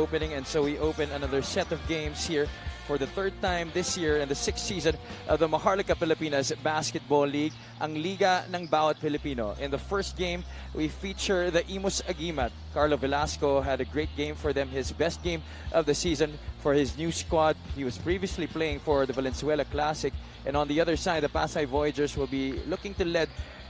opening, and so we open another set of games here for the third time this year in the 6th season of the Maharlika Pilipinas Basketball League, ang Liga ng Bawat Pilipino. In the first game, we feature the IMUS Agimat. Carlo Velasco had a great game for them, his best game of the season for his new squad. He was previously playing for the Valenzuela Classic. And on the other side, the PASAY Voyagers will be looking to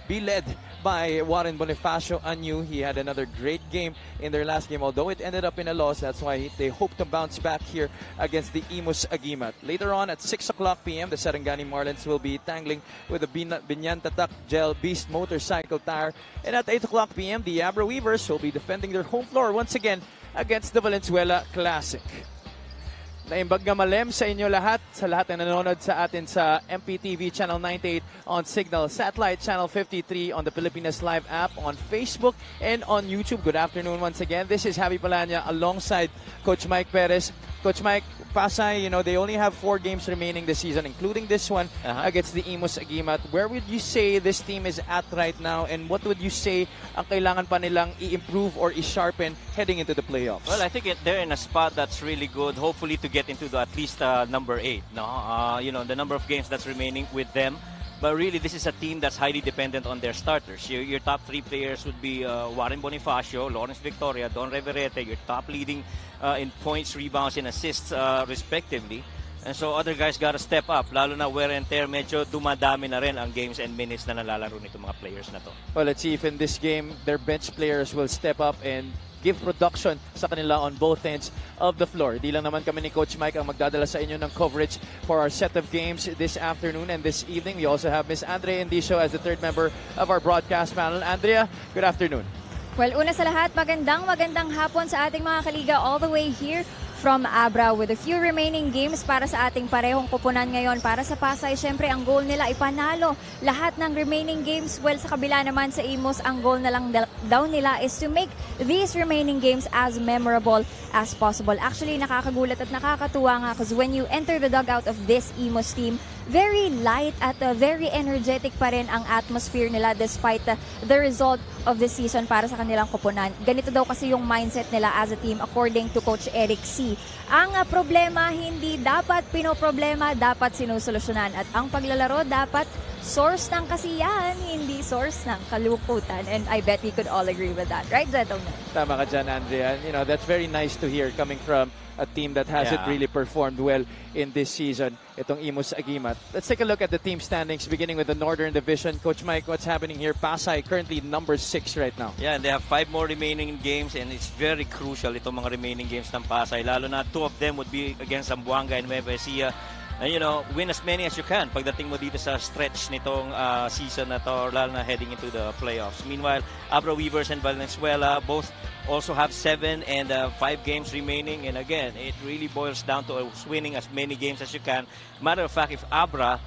be led by Warren Bonifacio Anyu. He had another great game in their last game, although it ended up in a loss. That's why they hope to bounce back here against the IMUS Agimat. Later on at 6 o'clock p.m., the Sarangani Marlins will be tangling with the Binyan Tatak Gel Beast Motorcycle Tire. And at 8 o'clock p.m., the Abra Weavers will be defending their home floor once again against the Valenzuela Classic. Naimbag nga malem sa inyo lahat, sa lahat na nanonood sa atin sa MPTV Channel 98 on Signal, Satellite Channel 53 on the Pilipinas Live app, on Facebook, and on YouTube. Good afternoon once again. This is Javi Palanya alongside Coach Mike Perez. Coach Mike, PASAY, they only have 4 games remaining this season, including this one against the IMUS Agimat. Where would you say this team is at right now, and what would you say ang kailangan pa nilang i-improve or i-sharpen heading into the playoffs? Well, I think they're in a spot that's really good, hopefully to get into at least number 8. The number of games that's remaining with them. But really, this is a team that's highly dependent on their starters. Your top 3 players would be Warren Bonifacio, Lawrence Victoria, Don Reverete, your top leading in points, rebounds, and assists respectively. And so other guys gotta step up, lalo na wear and tear, medyo dumadami na rin ang games and minutes na nalalaro nito mga players na to. Well, let's see if in this game, their bench players will step up and give production sa kanila on both ends of the floor. Di lang naman kami ni Coach Mike ang magdadala sa inyo ng coverage for our set of games this afternoon and this evening. We also have Miss Andrea Indicio as the third member of our broadcast panel. Andrea, good afternoon. Well, una sa lahat, magandang hapon sa ating mga kaliga all the way here from Abra with a few remaining games para sa ating parehong kupunan ngayon. Para sa PASAY, syempre ang goal nila ay panalo lahat ng remaining games. Well, sa kabila naman sa IMUS, ang goal na lang daw nila is to make these remaining games as memorable as possible. Actually, nakakagulat at nakakatuwa nga because when you enter the dugout of this IMUS team, very light at very energetic pa rin ang atmosphere nila despite the result of the season para sa kanilang kupunan. Ganito daw kasi yung mindset nila as a team according to Coach Eric C. Ang problema hindi dapat pinoproblema, dapat sinusolusyonan. At ang paglalaro dapat source ng kasiyahan, hindi source ng kalungkutan. And I bet we could all agree with that. Right, gentlemen? Tama ka dyan, Andrea. That's very nice to hear coming from a team that hasn't really performed well in this season, itong IMUS Agimat. Let's take a look at the team standings, beginning with the Northern Division. Coach Mike, what's happening here? PASAY currently number 6 right now. Yeah, and they have 5 more remaining games, and it's very crucial itong mga remaining games ng PASAY. Lalo na 2 of them would be against Zamboanga and Nueva Ecija. And win as many as you can pagdating mo dito sa stretch nitong season na to, lalo na heading into the playoffs. Meanwhile, Abra Weavers and Valenzuela both also have 7 and 5 games remaining. And again, it really boils down to winning as many games as you can. Matter of fact, if Abra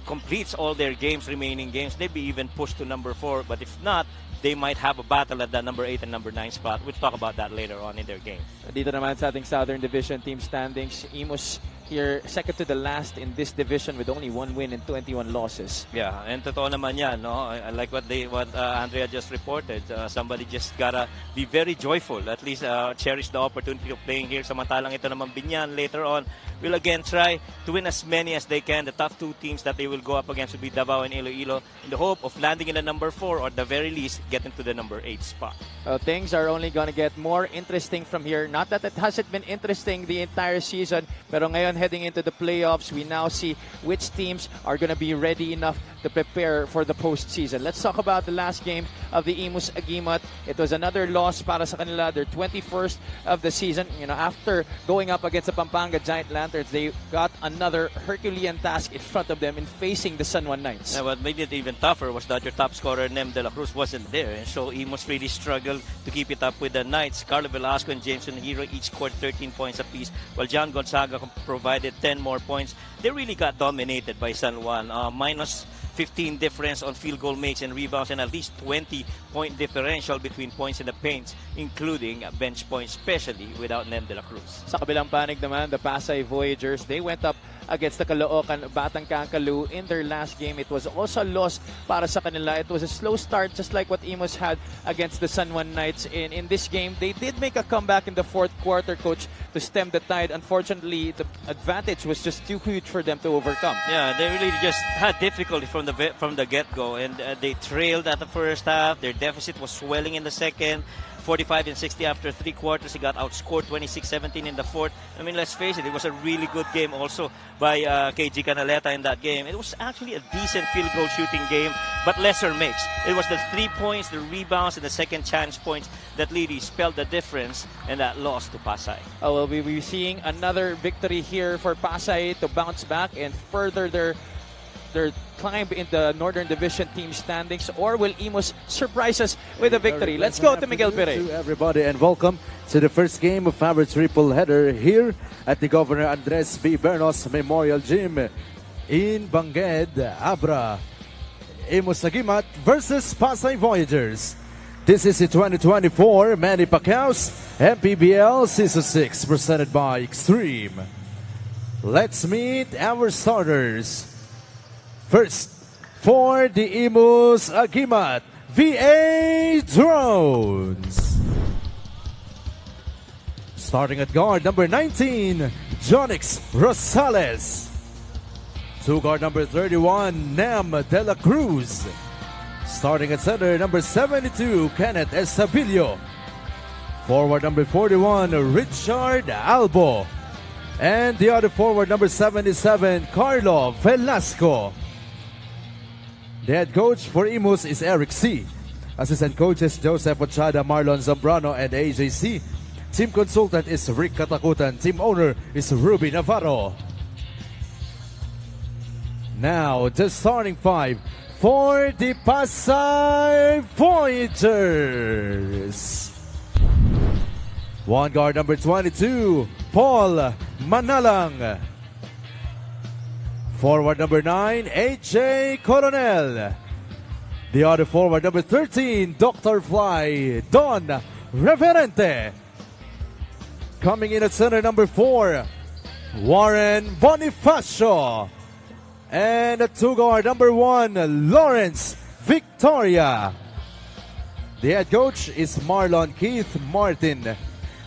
completes all their remaining games, they'd be even pushed to number 4. But if not, they might have a battle at that number 8 and number 9 spot. We'll talk about that later on in their game. Dito naman sa ating Southern Division team standings, IMUS here second to the last in this division with only 1 win and 21 losses. Yeah, and totoo naman yan, no? I like what Andrea just reported. Somebody just gotta be very joyful, at least cherish the opportunity of playing here. Samantalang ito naman Binyan later on will again try to win as many as they can. The top 2 teams that they will go up against will be Davao and Iloilo in the hope of landing in the number 4 or at the very least getting to the number 8 spot. Things are only gonna get more interesting from here. Not that it hasn't been interesting the entire season, pero ngayon heading into the playoffs, we now see which teams are gonna be ready enough to prepare for the postseason. Let's talk about the last game of the IMUS Agimat. It was another loss para sa kanila, their 21st of the season. After going up against the Pampanga Giant Lanterns, they got another Herculean task in front of them in facing the San Juan Knights. What made it even tougher was that your top scorer, Nem De La Cruz, wasn't there. And so IMUS really struggled to keep it up with the Knights. Carlo Velasco and Jameson Hero each scored 13 points apiece, while John Gonzaga provided 10 more points. They really got dominated by San Juan. Minus 15 difference on field goal makes and rebounds, and at least 20-point differential between points in the paints, including bench points, especially without Nem De La Cruz. Sa kabilang panig naman, the PASAY Voyagers, they went up against the Caloocan Batang Kankalu in their last game. It was also a loss para sa kanila. It was a slow start, just like what IMUS had against the San Juan Knights in this game. They did make a comeback in the fourth quarter, Coach, to stem the tide. Unfortunately, the advantage was just too huge for them to overcome. Yeah, they really just had difficulty from the get-go, and they trailed at the first half. Their deficit was swelling in the second. 45 and 60 after 3 quarters. He got outscored 26-17 in the fourth. I mean, let's face it, it was a really good game also by KG Canaleta in that game. It was actually a decent field goal shooting game, but lesser mix. It was the 3 points, the rebounds, and the second chance points that really spelled the difference and that loss to PASAY. Well, we'll be seeing another victory here for PASAY to bounce back and further their climb in the Northern Division team standings, or will IMUS surprise us with a victory? Let's go to Miguel Pere. To everybody, and welcome to the first game of our triple header here at the Governor Andres B. Bernos Memorial Gym in Bangued, Abra. IMUS Agimat versus PASAY Voyagers. This is the 2024 Manny Pacquiao's MPBL Season 6 presented by Extreme. Let's meet our starters. First, for the IMUS Agimat VA Drones. Starting at guard, number 19, Jonix Rosales. To guard, number 31, Nam De La Cruz. Starting at center, number 72, Kenneth Estabilio. Forward, number 41, Richard Albo. And the other forward, number 77, Carlo Velasco. The head coach for IMUS is Eric C. Assistant coaches Joseph Ochada, Marlon Zambrano, and AJC. Team consultant is Rick Katakutan. Team owner is Ruby Navarro. Now, the starting 5 for the PASAY Voyagers. One guard, number 22, Paul Manalang. Forward number 9, AJ Coronel. The other forward, number 13, Dr. Fly, Don Reverente. Coming in at center, number 4, Warren Bonifacio. And at 2 guard, number 1, Lawrence Victoria. The head coach is Marlon Keith Martin.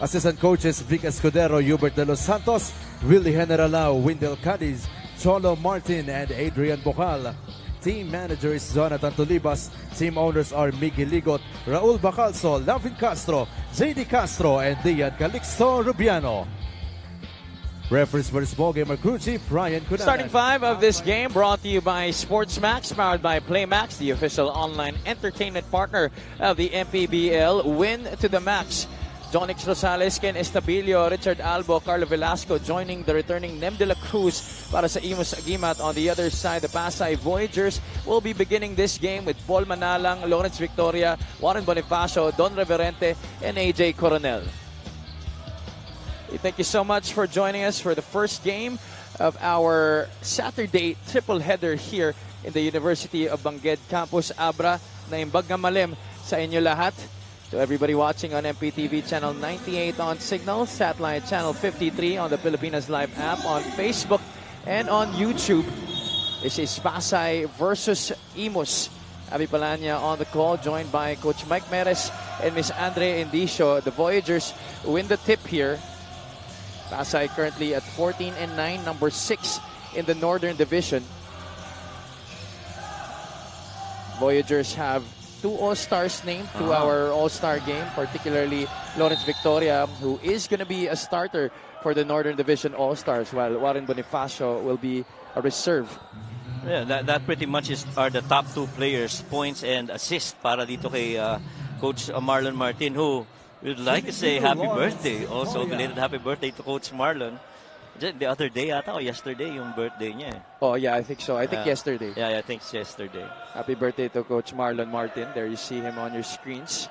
Assistant coaches Vic Escudero, Hubert De Los Santos, Willie Generalao, Windel Cadiz, Cholo Martin, and Adrian Bocal. Team manager is Jonathan Tulibas. Team owners are Miggy Ligot, Raul Bacalso, Lavin Castro, JD Castro, and Dian Calixto Rubiano. Referees for this ball game are crew chief Ryan Cunanan. Starting 5 of this game brought to you by SportsMax, powered by PlayMax, the official online entertainment partner of the MPBL. Win to the max. Jonix Rosales, Ken Estabilio, Richard Albo, Carlo Velasco joining the returning Nem De La Cruz para sa IMUS Agimat. On the other side, the PASAY Voyagers will be beginning this game with Paul Manalang, Lawrence Victoria, Warren Bonifacio, Don Reverente, and AJ Coronel. Thank you so much for joining us for the first game of our Saturday triple header here in the University of Bangued Campus Abra. Naimbag nga malim sa inyo lahat. To everybody watching on MPTV Channel 98 on Signal, Satellite Channel 53 on the Pilipinas Live app, on Facebook, and on YouTube. This is PASAY versus IMUS. Abby Palanya on the call, joined by Coach Mike Meres and Miss Andre Indicio. The Voyagers win the tip here. PASAY currently at 14-9, number 6 in the Northern Division. Voyagers have 2 All-Stars named to our All-Star game, particularly Lawrence Victoria, who is going to be a starter for the Northern Division All-Stars, while Warren Bonifacio will be a reserve. Yeah, that pretty much are the top 2 players, points and assists para dito kay Coach Marlon Martin, who we'd like to say happy birthday. Also, belated happy birthday to Coach Marlon. The other day ata, or yesterday, yung birthday niya. Oh, yeah, I think so. I think yesterday. Yeah, I think it's yesterday. Happy birthday to Coach Marlon Martin. There you see him on your screens.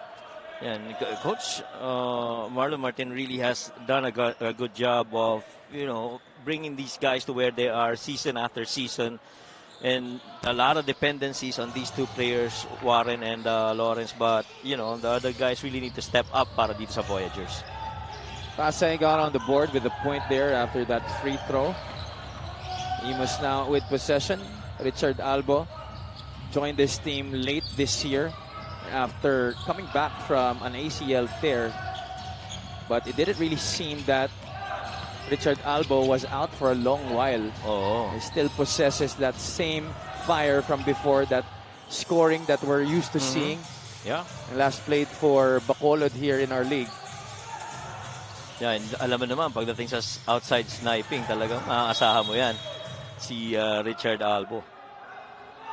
Yeah, and Coach Marlon Martin really has done a good job of, bringing these guys to where they are season after season. And a lot of dependencies on these 2 players, Warren and Lawrence. But, the other guys really need to step up para dito sa Voyagers. PASAY got on the board with a point there after that free throw. IMUS now with possession. Richard Albo joined this team late this year after coming back from an ACL tear. But it didn't really seem that Richard Albo was out for a long while. Oo. He still possesses that same fire from before, that scoring that we're used to seeing. Yeah. And last played for Bacolod here in our league. Yeah, and alam mo naman, pagdating sa outside sniping, talagang maaasahan mo yan. Si Richard Albo.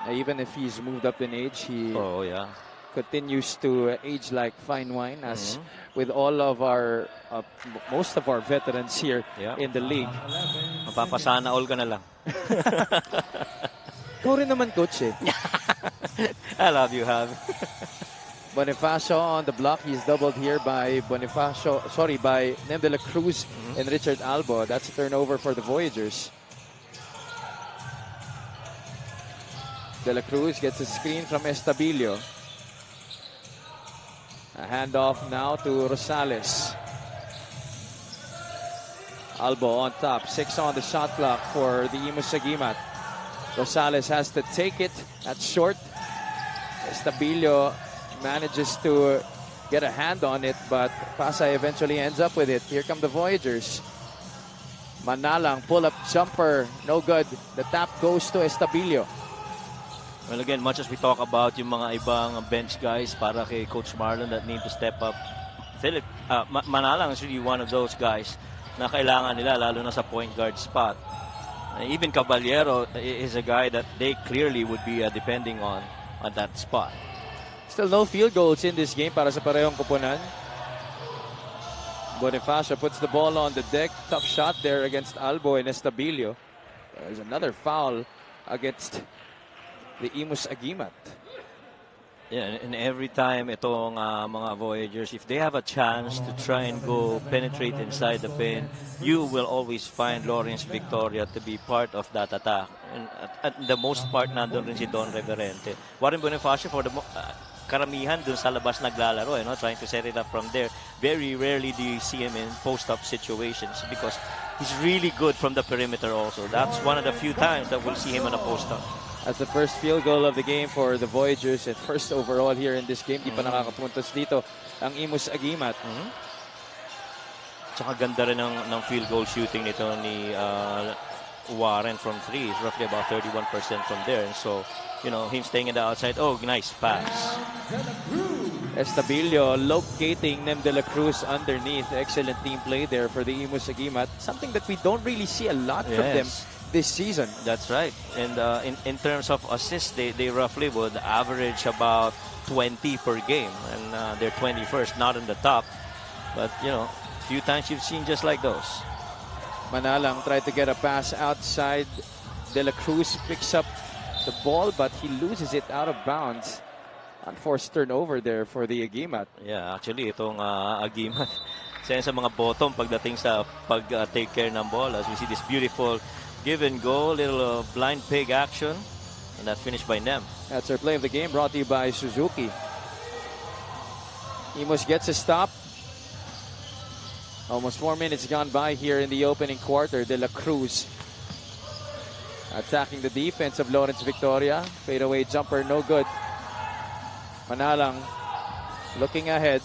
Even if he's moved up in age, he Oh, yeah. continues to age like fine wine, as with all of our, most of our veterans here Yeah. in the league. Mapapasana all ka na lang. Ikaw rin naman, coach eh. I love you, Javi. Bonifacio on the block. He's doubled here by by Nem de la Cruz and Richard Albo. That's a turnover for the Voyagers. De la Cruz gets a screen from Estabilio. A handoff now to Rosales. Albo on top. 6 on the shot clock for the IMUS Agimat. Rosales has to take it. That's short. Estabilio manages to get a hand on it, but Pasay eventually ends up with it. Here come the Voyagers. Manalang, pull-up jumper, no good. The tap goes to Estabilio. Well, again, much as we talk about yung mga ibang bench guys para kay Coach Marlon that need to step up, Manalang is really one of those guys na kailangan nila, lalo na sa point guard spot. Even Caballero is a guy that they clearly would be depending on that spot. Still no field goals in this game para sa parehong koponan. Bonifacio puts the ball on the deck. Tough shot there against Albo and Estabilio. There's another foul against the IMUS Agimat. Yeah, and every time itong mga Voyagers, if they have a chance to try and go penetrate inside the pin, you will always find Lawrence Victoria to be part of that attack. And at the most part, nandun rin si Don Reverente. Warren Bonifacio, for the karamihan dun sa labas naglalaro, trying to set it up from there. Very rarely do you see him in post-up situations because he's really good from the perimeter also. That's one of the few times that we'll see him in a post-up. That's the first field goal of the game for the Voyagers and first overall here in this game. Di pa nakakapuntos dito ang IMUS Agimat. Tsaka ganda rin ng field goal shooting nito ni Warren from 3. It's roughly about 31% from there. And so, him staying in the outside. Oh, nice pass. Estabilio locating Nem de la Cruz underneath. Excellent team play there for the IMUS Agimat. Something that we don't really see a lot from them this season. That's right. And in terms of assists, they roughly would average about 20 per game. And they're 21st, not in the top. But, few times you've seen just like those. Manalang tried to get a pass outside. De la Cruz picks up the ball, but he loses it out of bounds. Unforced turnover there for the Agimat. Yeah, actually, itong Agimat, sa mga bottom pagdating sa pag-take care ng ball. As we see this beautiful give and go, little blind pig action, and that finished by Nem. That's our play of the game, brought to you by Suzuki. IMUS gets a stop. Almost 4 minutes gone by here in the opening quarter. De la Cruz attacking the defense of Lawrence Victoria. Fadeaway jumper, no good. Manalang looking ahead.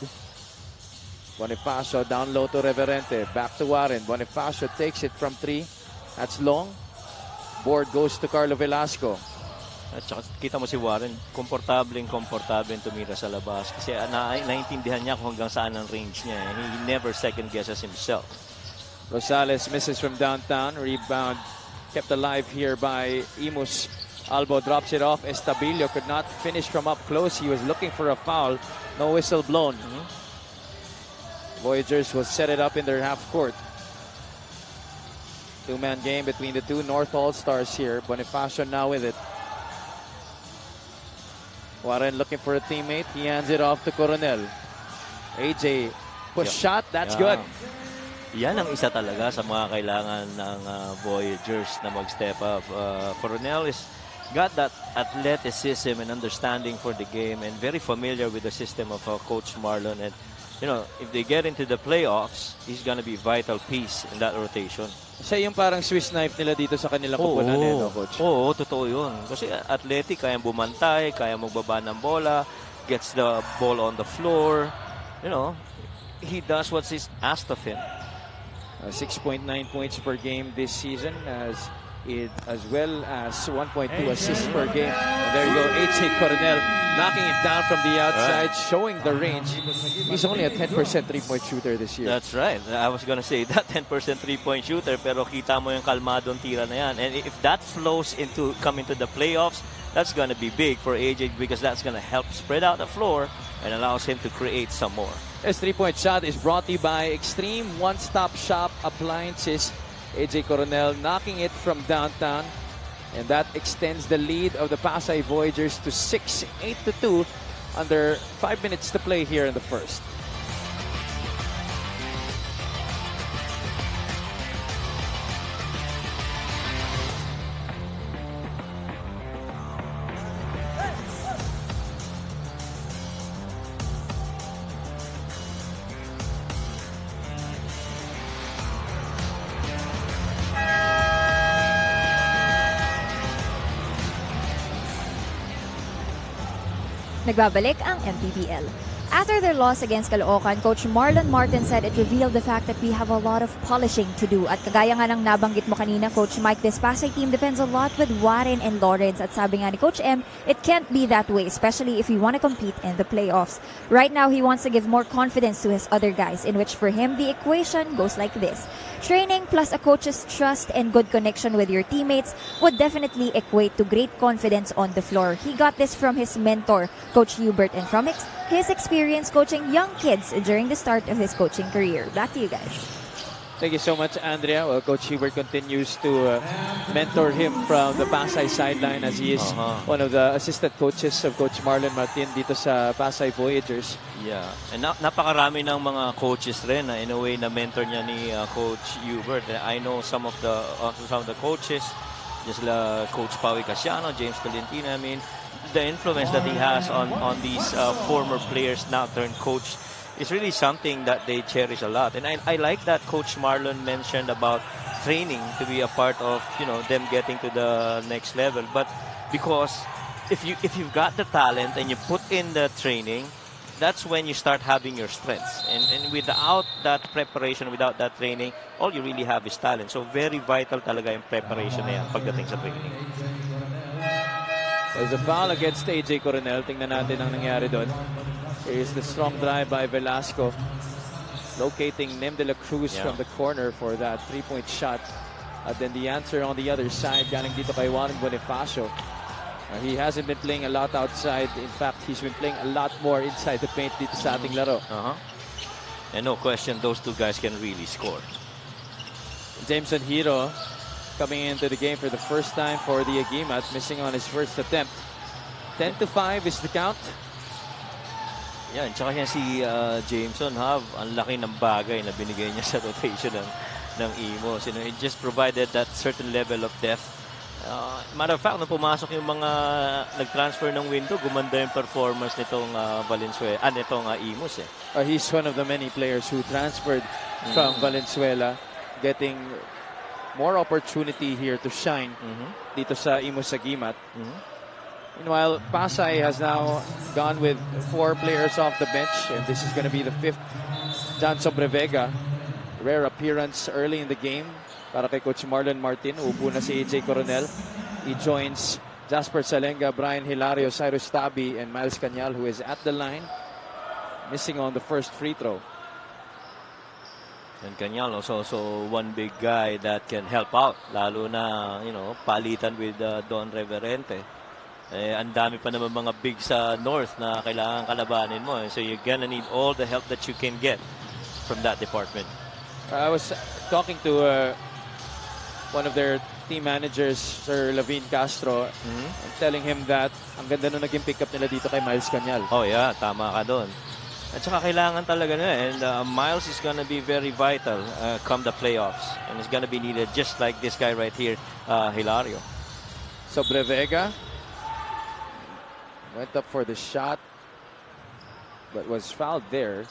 Bonifacio down low to Reverente. Back to Warren. Bonifacio takes it from 3. That's long. Board goes to Carlo Velasco. At saka kita mo si Warren, komportableng tumira sa labas. Kasi naintindihan niya kung hanggang saan ang range niya. And he never second guesses himself. Rosales misses from downtown. Rebound kept alive here by IMUS. Albo drops it off. Estabilio could not finish from up close. He was looking for a foul. No whistle blown. Voyagers will set it up in their half court. Two-man game between the two North All-Stars here. Bonifacio now with it. Warren looking for a teammate. He hands it off to Coronel. AJ push shot. That's good. Yan ang isa talaga sa mga kailangan ng Voyagers na mag-step up. Coronel is got that athleticism and understanding for the game and very familiar with the system of Coach Marlon. And you know, if they get into the playoffs, he's gonna be a vital piece in that rotation. Siya yung parang Swiss knife nila dito sa kanilang kupunan, no, Coach? Oo, totoo yun. Kasi athletic, kaya bumantay, kaya magbaba ng bola, gets the ball on the floor. You know, he does what's asked of him. 6.9 points per game this season, as well as 1.2 assists per game. And there you go, AJ Coronel knocking it down from the outside, showing the range. He's only a 10% three-point shooter this year. That's right. I was gonna say that 10% three-point shooter, pero kita mo yung kalmadong tira na yan. And if that flows into coming to the playoffs, that's gonna be big for AJ because that's gonna help spread out the floor and allows him to create some more. His three-point shot is brought to you by Extreme One-Stop Shop Appliances. AJ Coronel knocking it from downtown, and that extends the lead of the Pasay Voyagers to 6-8-2 under 5 minutes to play here in the first. Nagbabalik ang MPBL. After their loss against Caloocan, Coach Marlon Martin said it revealed the fact that we have a lot of polishing to do. At kagaya nga ng nabanggit mo kanina, Coach Mike, this Pasay team depends a lot with Warren and Lawrence. At sabi nga ni Coach M, it can't be that way, especially if we want to compete in the playoffs. Right now, he wants to give more confidence to his other guys, in which for him, the equation goes like this. Training plus a coach's trust and good connection with your teammates would definitely equate to great confidence on the floor. He got this from his mentor, Coach Hubert, and from his experience coaching young kids during the start of his coaching career. Back to you guys. Thank you so much, Andrea. Well, Coach Hubert continues to mentor him from the Pasay sideline as he is one of the assistant coaches of Coach Marlon Martin dito sa Pasay Voyagers. Yeah. And napakarami ng mga coaches rin na in a way na mentor niya ni Coach Hubert. I know some of the coaches, just Coach Pawi Casiano, James Tolentino. I mean, the influence that he has on these former players now turned coach is really something that they cherish a lot. And I like that Coach Marlon mentioned about training to be a part of, you know, them getting to the next level. But because if you've got the talent and you put in the training, that's when you start having your strengths. And without that preparation, without that training, all you really have is talent. So very vital talaga yung preparation na yan pagdating sa training. There's a foul against AJ Coronel. Tingnan natin ang nangyari doon. Here's the strong drive by Velasco, locating Nem de la Cruz from the corner for that three-point shot. And then the answer on the other side, galing dito kay Juan Bonifacio. He hasn't been playing a lot outside. In fact, he's been playing a lot more inside the paint dito sa ating laro. And no question, those two guys can really score. Jameson Hiro coming into the game for the first time for the Agimat, missing on his first attempt. 10-5 is the count. Yeah, tsaka yan si Jameson, ang laki ng bagay na binigay niya sa rotation ng IMUS. You know, it just provided that certain level of depth. Matter of fact, nung pumasok yung mga nag-transfer ng window, gumanda yung performance nitong Valenzuela, nitong IMUS. He's one of the many players who transferred from Valenzuela, getting more opportunity here to shine dito sa IMUS Agimat. Meanwhile, Pasay has now gone with 4 players off the bench, and this is going to be the 5th. John Sobrevega, rare appearance early in the game para kay Coach Marlon Martin. Upo na si AJ Coronel. He joins Jasper Salenga, Brian Hilario, Cyrus Tabi, and Miles Cañal, who is at the line, missing on the first free throw. And Cañal also one big guy that can help out, lalo na, you know, palitan with Don Reverente. Ang dami pa naman mga big sa North na kailangan kalabanin mo. So you're gonna need all the help that you can get from that department. I was talking to one of their team managers, Sir Lavin Castro, telling him that ang ganda nung naging pick-up nila dito kay Miles Cañal. Oh yeah, tama ka doon. At saka kailangan talaga na. And Miles is gonna be very vital come the playoffs. And it's gonna be needed just like this guy right here, Hilario. Sobrevega went up for the shot, but was fouled there.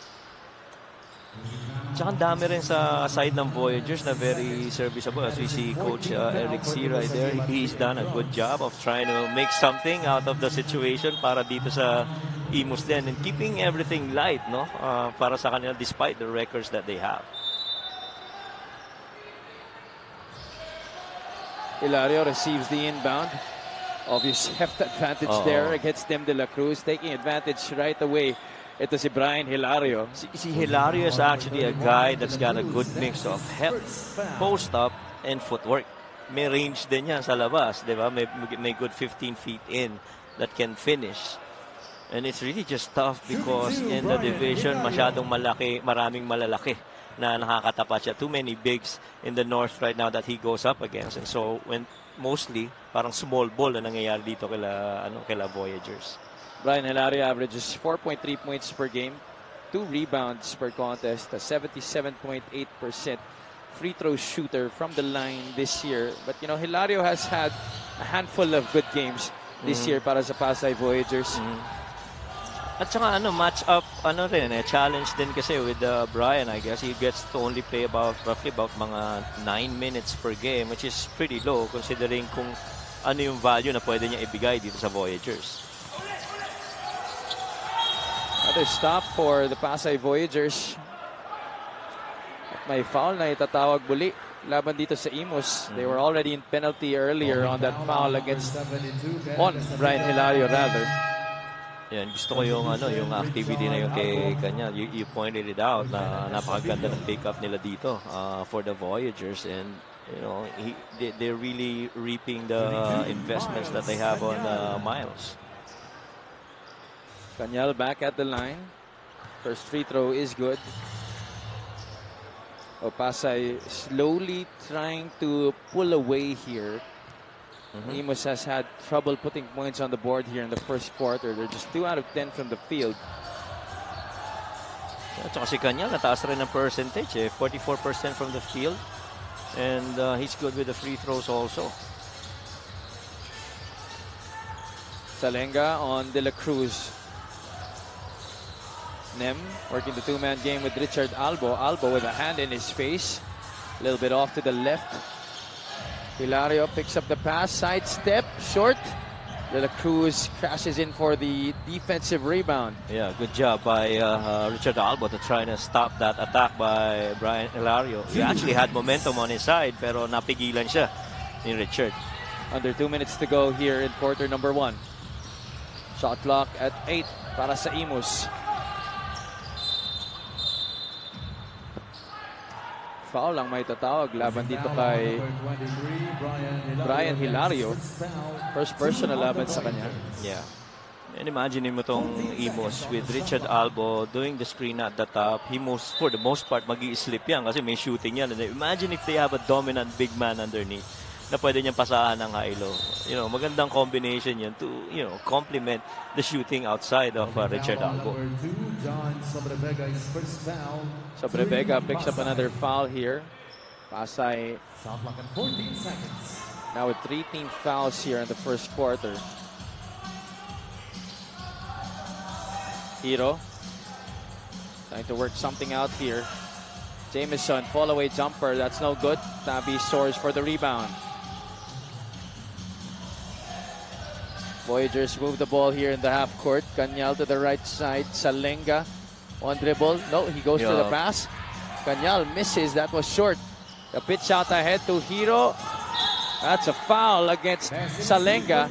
Tsaka ang dami rin sa side ng Voyagers na very serviceable. As we see Coach Eric C. right there, he's done a good job of trying to make something out of the situation para dito sa IMUS din and keeping everything light, no? Para sa kanila despite the records that they have. Hilario receives the inbound. Obvious heft advantage there against Dem De La Cruz, taking advantage right away. Ito si Brian Hilario. Si Hilario is actually a guy that's got a good mix of heft, post-up, and footwork. May range din yan sa labas, di ba? May good 15 feet in that can finish. And it's really just tough because in the division, masyadong malaki, maraming malalaki na nakakatapat siya. Too many bigs in the north right now that he goes up against. And so, when mostly, parang small ball na nangyayari dito kila Voyagers. Brian Hilario averages 4.3 points per game, 2 rebounds per contest, a 77.8% free throw shooter from the line this year. But you know, Hilario has had a handful of good games this year para sa Pasay Voyagers. At saka match up rin challenge din kasi with Brian. I guess he gets to only play roughly about mga 9 minutes per game, which is pretty low considering kung ano yung value na pwede niya ibigay dito sa Voyagers. Another stop for the Pasay Voyagers. At may foul na itatawag muli laban dito sa IMUS. They were already in penalty earlier on that foul on Brian Hilario rather. Yan, gusto ko yung activity na yung kay kanya. You pointed it out na napakaganda ng pick-up nila dito for the Voyagers, and you know they're really reaping the investments that they have on Miles. Kanyal back at the line. First free throw is good. Pasay slowly trying to pull away here. IMUS has had trouble putting points on the board here in the first quarter. They're just 2 out of 10 from the field. At saka si Kanyal, nataas rin ang percentage. 44% from the field. And he's good with the free throws also. Salenga on De La Cruz. Nem working the 2-man game with Richard Albo. Albo with a hand in his face. A little bit off to the left. Hilario picks up the pass. Sidestep. Short. De La Cruz crashes in for the defensive rebound. Yeah, good job by Richard Albo to try to stop that attack by Brian Hilario. He actually had momentum on his side pero napigilan siya ni Richard. Under 2 minutes to go here in quarter number 1. Shot clock at 8 para sa IMUS. Foul lang may tatawag laban dito kay Brian Hilario. First personal laban sa kanya. Yeah. And imagine mo tong IMUS with Richard Albo doing the screen at the top. He most, for the most part, mag-i-slip yan kasi may shooting yan. And imagine if they have a dominant big man underneath na pwede niyang pasahan ng high-low. You know, magandang combination yan to, you know, complement the shooting outside of Richard Albo. Sobrebega picks up another foul here. Pasay now with 3 team fouls here in the first quarter. Hiro trying to work something out here. Jameson, fall away jumper, that's no good. Tabi soars for the rebound. Voyagers move the ball here in the half court. Kanyal to the right side. Salenga on dribble. No, he goes to the pass. Kanyal misses. That was short. The pitch out ahead to Hiro. That's a foul against Salenga.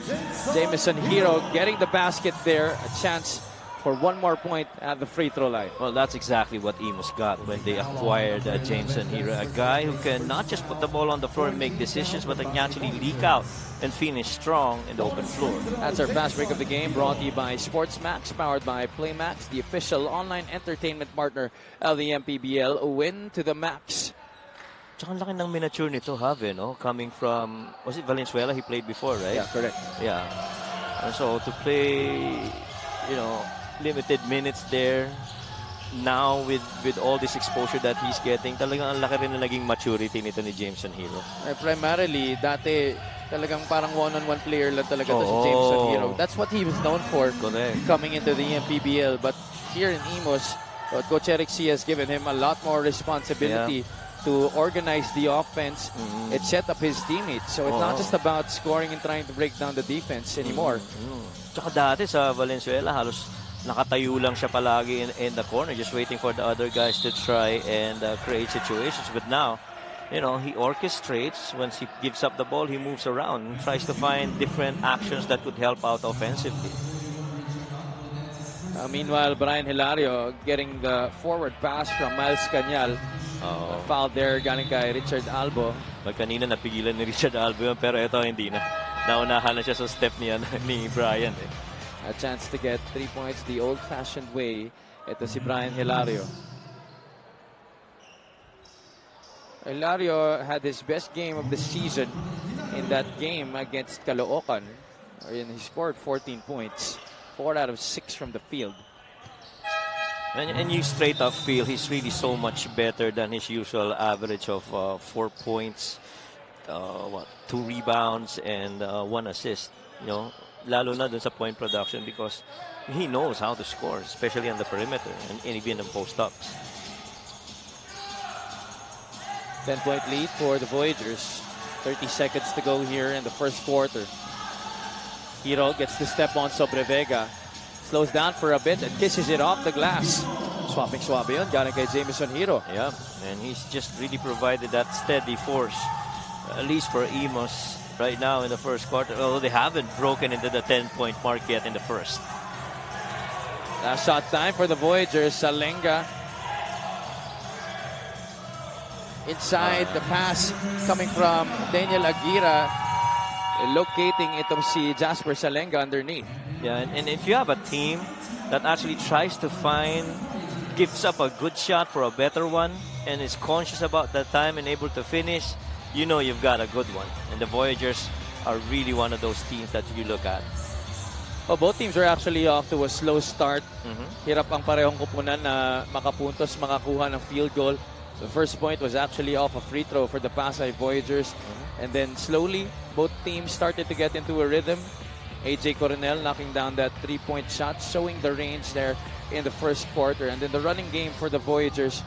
Jameson Hiro getting the basket there. A chance for one more point at the free throw line. Well, that's exactly what IMUS got when they acquired Jameson Hiro. A guy who can not just put the ball on the floor and make decisions, but can actually leak out and finish strong in the open floor. That's our fast break of the game, brought to you by SportsMax, powered by PlayMax, the official online entertainment partner of the MPBL. A win to the max. Tsaka ang laki ng miniature nito, Have, no? Coming from, was it Valenzuela? He played before, right? Yeah, correct. Yeah. And so to play, you know, limited minutes there, now with all this exposure that he's getting, talagang ang laki rin na naging maturity nito ni Jameson Hiro. Primarily, dati talagang parang one-on-one player lang talaga to si Jameson Hiro. That's what he was known for. Correct. Coming into the MPBL. But here in IMUS, But Coach Eric C has given him a lot more responsibility to organize the offense and set up his teammates. So it's not just about scoring and trying to break down the defense anymore. Tsaka dati sa Valenzuela, halos nakatayo lang siya palagi in the corner, just waiting for the other guys to try and create situations. But now, you know, he orchestrates. Once he gives up the ball, he moves around and tries to find different actions that could help out offensively. Meanwhile, Brian Hilario getting the forward pass from Miles Cañal. Foul there galing kay Richard Albo. Kanina napigilan ni Richard Albo yun, pero ito hindi na. Naunahan na siya sa step ni Brian. A chance to get 3 points the old-fashioned way. Ito si Brian Hilario. Hilario had his best game of the season in that game against Caloocan. He scored 14 points. 4 out of 6 from the field. And you straight up feel he's really so much better than his usual average of 4 points, 2 rebounds, and 1 assist. You know, lalo na dun sa point production because he knows how to score, especially on the perimeter and even in post-ups. 10-point lead for the Voyagers. 30 seconds to go here in the first quarter. Hiro gets to step on sobre Vega. Slows down for a bit and kisses it off the glass. Swapping yun. Galing kay Jameson Hiro. Yeah, and he's just really provided that steady force, at least for IMUS right now in the first quarter. Although they haven't broken into the 10-point mark yet in the first. Last shot time for the Voyagers. Salenga. Inside the pass coming from Daniel Aguirre. Locating itong si Jasper Salenga underneath. Yeah, and if you have a team that actually tries to gives up a good shot for a better one, and is conscious about that time and able to finish, you know you've got a good one. And the Voyagers are really one of those teams that you look at. Oh, both teams are actually off to a slow start. Hirap ang parehong kupunan na makapuntos, makakuha ng field goal. The first point was actually off a free throw for the PASAY Voyagers. And then slowly, both teams started to get into a rhythm. AJ Coronel knocking down that 3-point shot, showing the range there in the first quarter. And then the running game for the Voyagers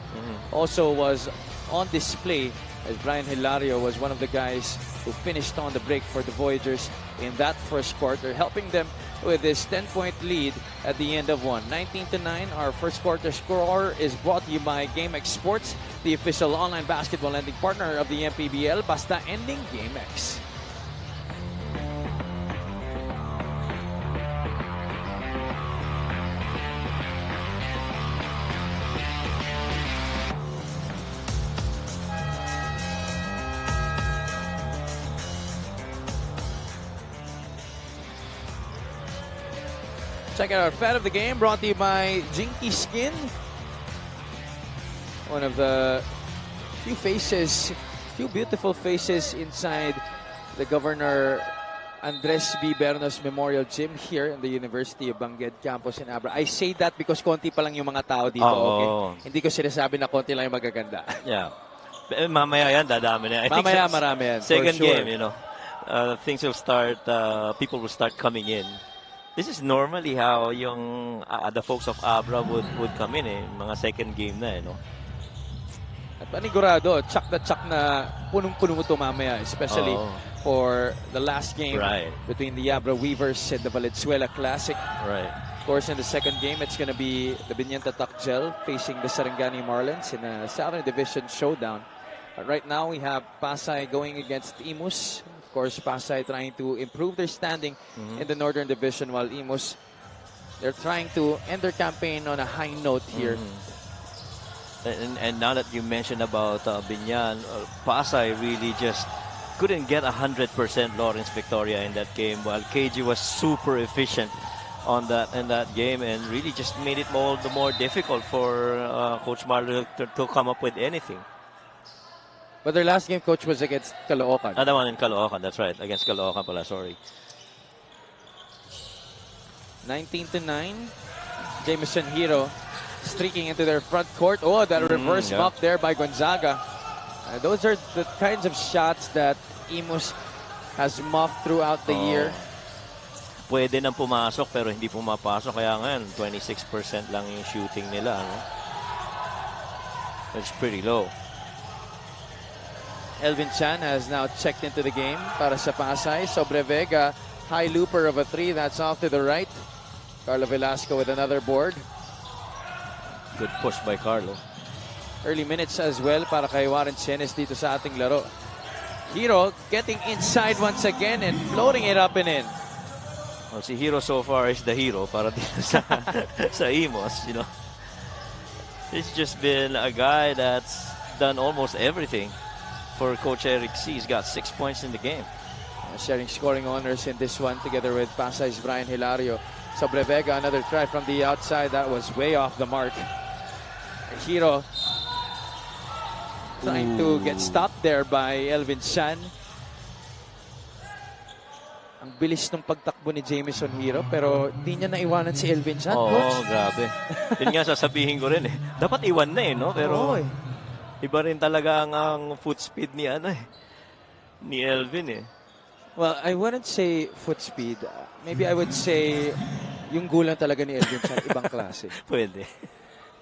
also was on display, as Brian Hilario was one of the guys who finished on the break for the Voyagers in that first quarter, helping them with this 10-point lead at the end of one. 19-9, our first quarter score is brought to you by GameX Sports, the official online basketball lending partner of the MPBL. Basta ending GameX. Check out our fan of the game, brought to you by Jinky Skin. One of the few beautiful faces inside the Governor Andres B. Bernos Memorial Gym here in the University of Bangued campus in Abra. I say that because konti pa lang yung mga tao dito, okay? Hindi ko sinasabi na konti lang yung magaganda. Yeah. Mamaya yan, dadami na. Mamaya marami yan, second for sure. game, you know, things will start, people will start coming in. This is normally how yung the folks of Abra would come in, mga second game na, no? At panigurado, tsak na punong-puno ito mamaya, especially for the last game between the Abra Weavers and the Valenzuela Classic. Right. Of course, in the second game, it's going to be the Binyanta Takjel facing the Sarangani Marlins in a Southern Division showdown. But right now, we have PASAY going against IMUS. Of course, PASAY trying to improve their standing in the Northern Division, while IMUS, they're trying to end their campaign on a high note here. And now that you mentioned about Binyan, PASAY really just couldn't get 100% Lawrence Victoria in that game, while KG was super efficient on in that game and really just made it all the more difficult for Coach Marlo to come up with anything. But their last game, Coach, was against Caloocan. Another one in Caloocan, that's right. Against Caloocan pala, sorry. 19-9. Jameson Hiro streaking into their front court. Oh, that reverse muff there by Gonzaga. Those are the kinds of shots that IMUS has muffed throughout the year. Pwede nang pumasok pero hindi pumapasok. Kaya ngayon, 26% lang yung shooting nila. No? It's pretty low. Elvin Chan has now checked into the game para sa Pasay. Sobre Vega, high looper of a 3. That's off to the right. Carlo Velasco with another board. Good push by Carlo. Early minutes as well para kay Warren Chenes dito sa ating laro. Hero getting inside once again and floating it up and in. Well, si Hero so far is the hero para dito sa, sa IMUS, you know. He's just been a guy that's done almost everything for Coach Eric C. He's got 6 points in the game. Sharing scoring honors in this one together with Pasay's Brian Hilario. Sobre Vega, another try from the outside. That was way off the mark. Hero trying to get stopped there by Elvin Chan. Ang bilis ng pagtakbo ni Jamison Hero pero di niya naiwanan si Elvin Chan. Oo, Coach. grabe. Yun nga sasabihin ko rin eh. Dapat iwan na eh, no? Pero Oo, eh. iba rin talaga ang foot speed ni ni Elvin eh. Well, I wouldn't say foot speed. Maybe I would say yung gulang talaga ni Elvin Chan, ibang klase. Pwede.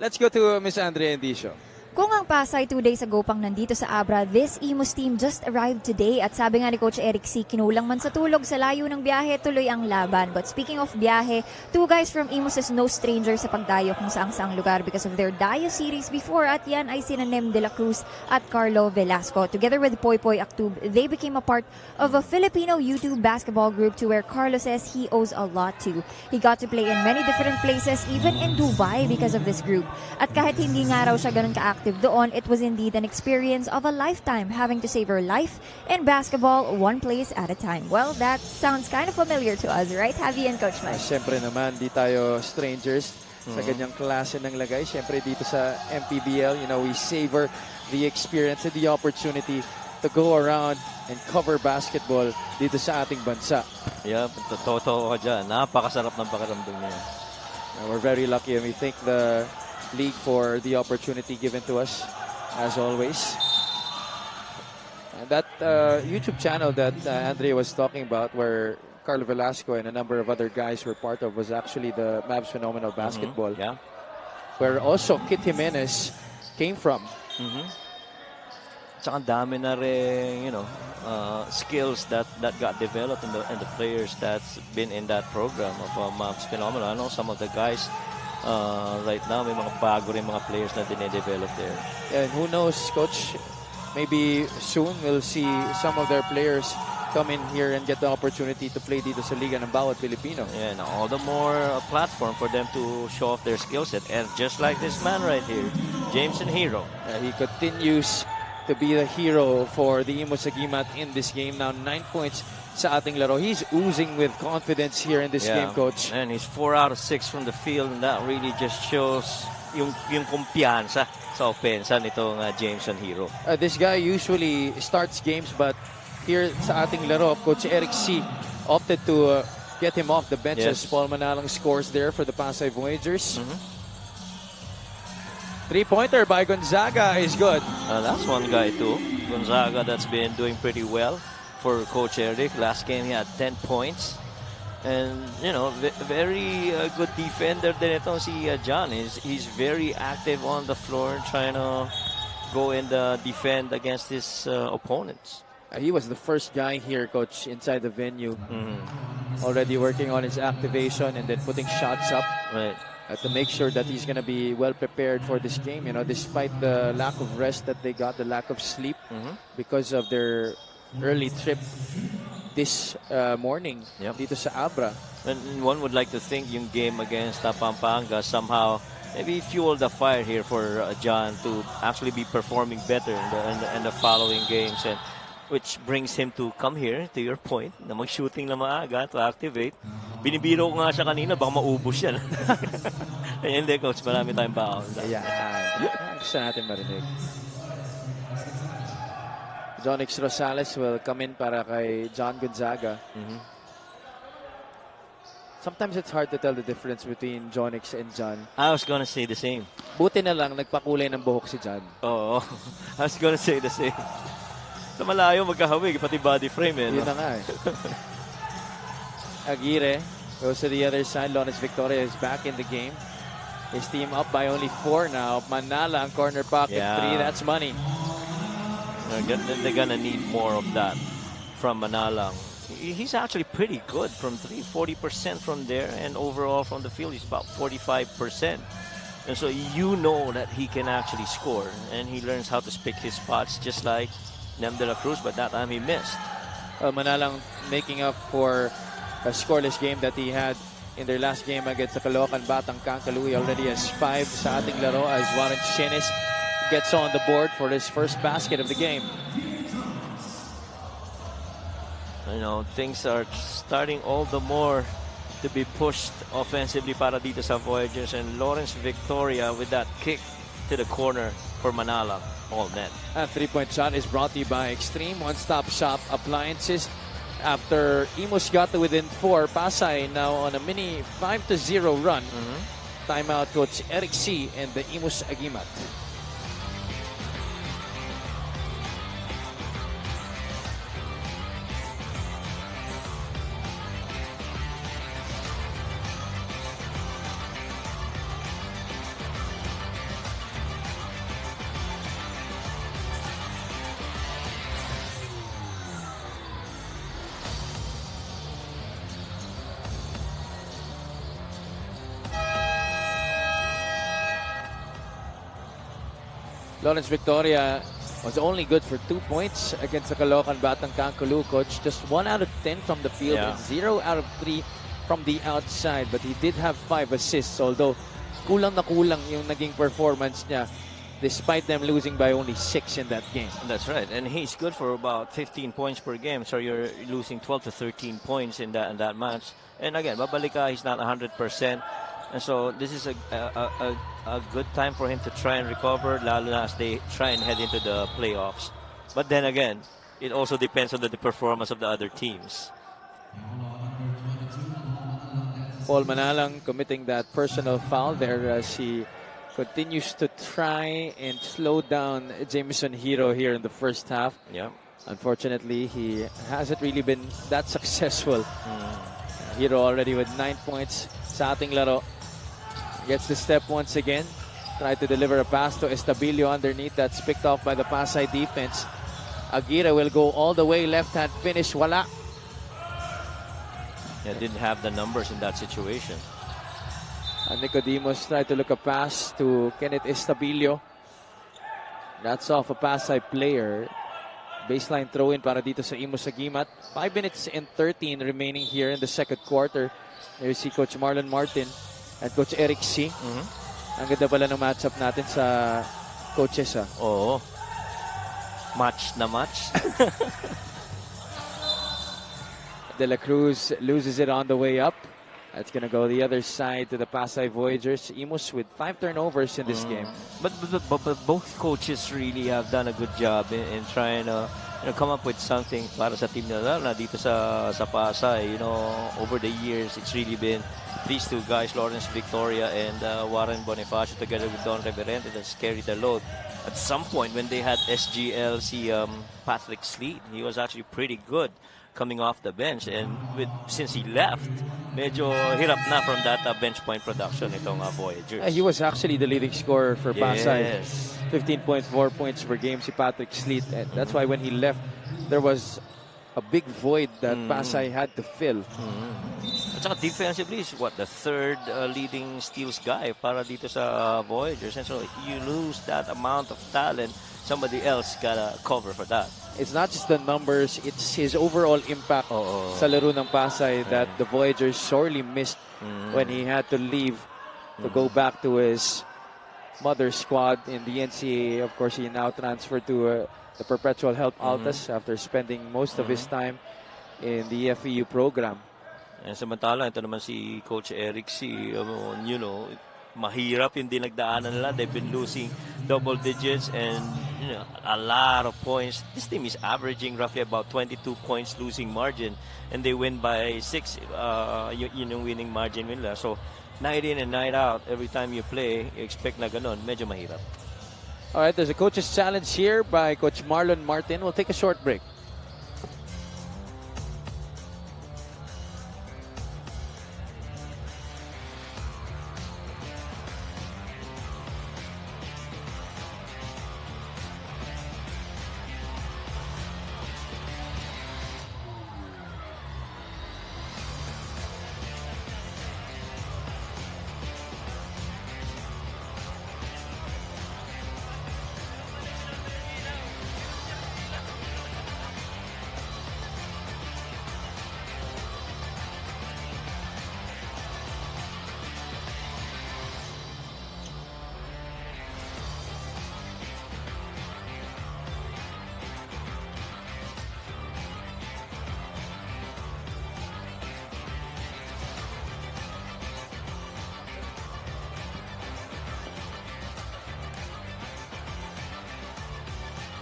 Let's go to Miss Andrea Endicio. Kung ang Pasay 2 days ago pang nandito sa Abra, this IMUS team just arrived today. At sabi nga ni Coach Eric C, kinulang man sa tulog, sa layo ng biyahe, tuloy ang laban. But speaking of biyahe, 2 guys from IMUS is no stranger sa pagdayo kung saang-saang lugar because of their Dayo series before. At yan ay sina Nem de la Cruz at Carlo Velasco. Together with Poy Poy Actub, they became a part of a Filipino YouTube basketball group to where Carlo says he owes a lot to. He got to play in many different places, even in Dubai because of this group. At kahit hindi nga raw siya ganun ka-active doon, it was indeed an experience of a lifetime, having to save her life in basketball one place at a time. Well, that sounds kind of familiar to us, right, Javi and Coach Mike? Siyempre naman, di tayo strangers sa ganyang klase ng lagay. Siyempre dito sa MPBL, you know, we savor the experience and the opportunity to go around and cover basketball dito sa ating bansa. Yeah, totoo ka dyan. Napakasarap ng pakiramdam niya. We're very lucky and we thank the league for the opportunity given to us, as always. And that YouTube channel that Andrea was talking about, where Carlo Velasco and a number of other guys were part of, was actually the Mavs Phenomenal Basketball, Yeah. where also Kit Jimenez came from. Tsaka ang dami na rin, you know, skills that got developed in the players that's been in that program of Mavs Phenomenal. I know some of the guys right now, may mga bago rin mga players na dine-develop there. And who knows, Coach, maybe soon we'll see some of their players come in here and get the opportunity to play dito sa Liga ng Bawat Pilipino. And all the more platform for them to show off their skill set. And just like this man right here, Jameson Hero. He continues to be the hero for the IMUS Agimat in this game. Now 9 points sa ating laro. He's oozing with confidence here in this game, Coach. And he's 4 out of 6 from the field, and that really just shows yung kumpiyansa sa opensa nitong Jameson Hero. This guy usually starts games, but here sa ating laro, Coach Eric C. opted to get him off the bench as Paul Manalang scores there for the Pasay Voyagers. 3-pointer by Gonzaga is good. That's one guy too, Gonzaga, that's been doing pretty well for Coach Eric. Last game he had 10 points. And, you know, very good defender din ito si John. He's very active on the floor trying to go and defend against his opponents. He was the first guy here, Coach, inside the venue. Already working on his activation and then putting shots up. Right. To make sure that he's going to be well prepared for this game, you know, despite the lack of rest that they got, the lack of sleep because of their early trip this morning dito sa Abra. And one would like to think yung game against Pampanga somehow maybe fueled the fire here for John to actually be performing better in the following games, and which brings him to come here, to your point, na mag-shooting na maaga to activate. Binibiro ko nga siya kanina, baka maubos yan. Hindi, Coach, marami tayong baon. Ayan. Gusto natin marinig. Jonix Rosales will come in para kay John Gonzaga. Sometimes it's hard to tell the difference between Jonix and John. I was gonna say the same. Buti na lang, nagpakulay ng buhok si John. Oo. I was gonna say the same. Sa malayo, magkahawig, pati body frame eh. Yun na nga eh. Aguirre goes to the other side. Lones Victoria is back in the game. His team up by only 4 now. Manala, corner pocket Yeah. 3. That's money. They're gonna need more of that from Manalang. He's actually pretty good from 3, 40% from there, and overall from the field he's about 45%. And so you know that he can actually score, and he learns how to pick his spots just like Nem de la Cruz, but that time he missed. Manalang making up for a scoreless game that he had in their last game against the Caloocan Batang Kankalu. He already has 5 sa ating laro as Warren Chenis gets on the board for his first basket of the game. You know, things are starting all the more to be pushed offensively para dito sa Voyagers, and Lawrence Victoria with that kick to the corner for Manala, all net. A 3-point shot is brought to you by Extreme One-Stop Shop Appliances. After IMUS got to within 4, Pasay now on a mini 5-0 run. Timeout coach Eric C. and the IMUS Agimat. Lawrence Victoria was only good for 2 points against the Caloocan Batang Kankalu, coach. Just 1 out of 10 from the field and 0 out of 3 from the outside. But he did have 5 assists, although kulang na kulang yung naging performance niya despite them losing by only 6 in that game. That's right, and he's good for about 15 points per game. So you're losing 12 to 13 points in that match. And again, babalik ka, he's not 100%. And so this is a good time for him to try and recover, lalo na as they try and head into the playoffs. But then again, it also depends on the performance of the other teams. Paul Manalang committing that personal foul there as he continues to try and slow down Jameson Hero here in the first half. Yeah. Unfortunately, he hasn't really been that successful. Hero already with 9 points sa ating laro. Gets the step once again. Try to deliver a pass to Estabilio underneath. That's picked off by the Pasay defense. Aguirre will go all the way. Left-hand finish. Wala. Yeah, didn't have the numbers in that situation. And Nicodemus tried to look a pass to Kenneth Estabilio. That's off a Pasay player. Baseline throw-in para dito sa IMUS Agimat. 5 minutes and 13 remaining here in the second quarter. There you see Coach Marlon Martin and Coach Eric C. Ang ganda pala ng matchup natin sa coaches. Oo. Match na match. De La Cruz loses it on the way up. That's going to go the other side to the Pasay Voyagers. IMUS with 5 turnovers in this game. But both coaches really have done a good job in trying to come up with something para sa team nila na dito sa Pasay. Over the years, it's really been these two guys, Lawrence Victoria and Warren Bonifacio, together with Don Reverente, that's carried the load. At some point, when they had SGLC Patrick Sleet, he was actually pretty good coming off the bench, and since he left, medyo hirap na from that bench point production itong Voyagers. He was actually the leading scorer for Pasay. Yes. 15.4 points per game si Patrick Sleet, and that's why when he left, there was a big void that Pasay had to fill. At saka defensively, is the third leading steals guy para dito sa Voyagers, and so you lose that amount of talent, somebody else gotta cover for that. It's not just the numbers, it's his overall impact sa laro ng Pasay that the Voyagers sorely missed when he had to leave to go back to his mother squad in the NCAA. Of course, he now transferred to the Perpetual Help Altas after spending most of his time in the FEU program. And samantala, ito naman si Coach Eric C. Mahirap yung dinagdaanan nila. They've been losing double digits and a lot of points. This team is averaging roughly about 22 points losing margin, and they win by 6. Yun yung winning margin nila. So night in and night out, every time you play, you expect na ganon. Medyo mahirap. All right, there's a coach's challenge here by Coach Marlon Martin. We'll take a short break.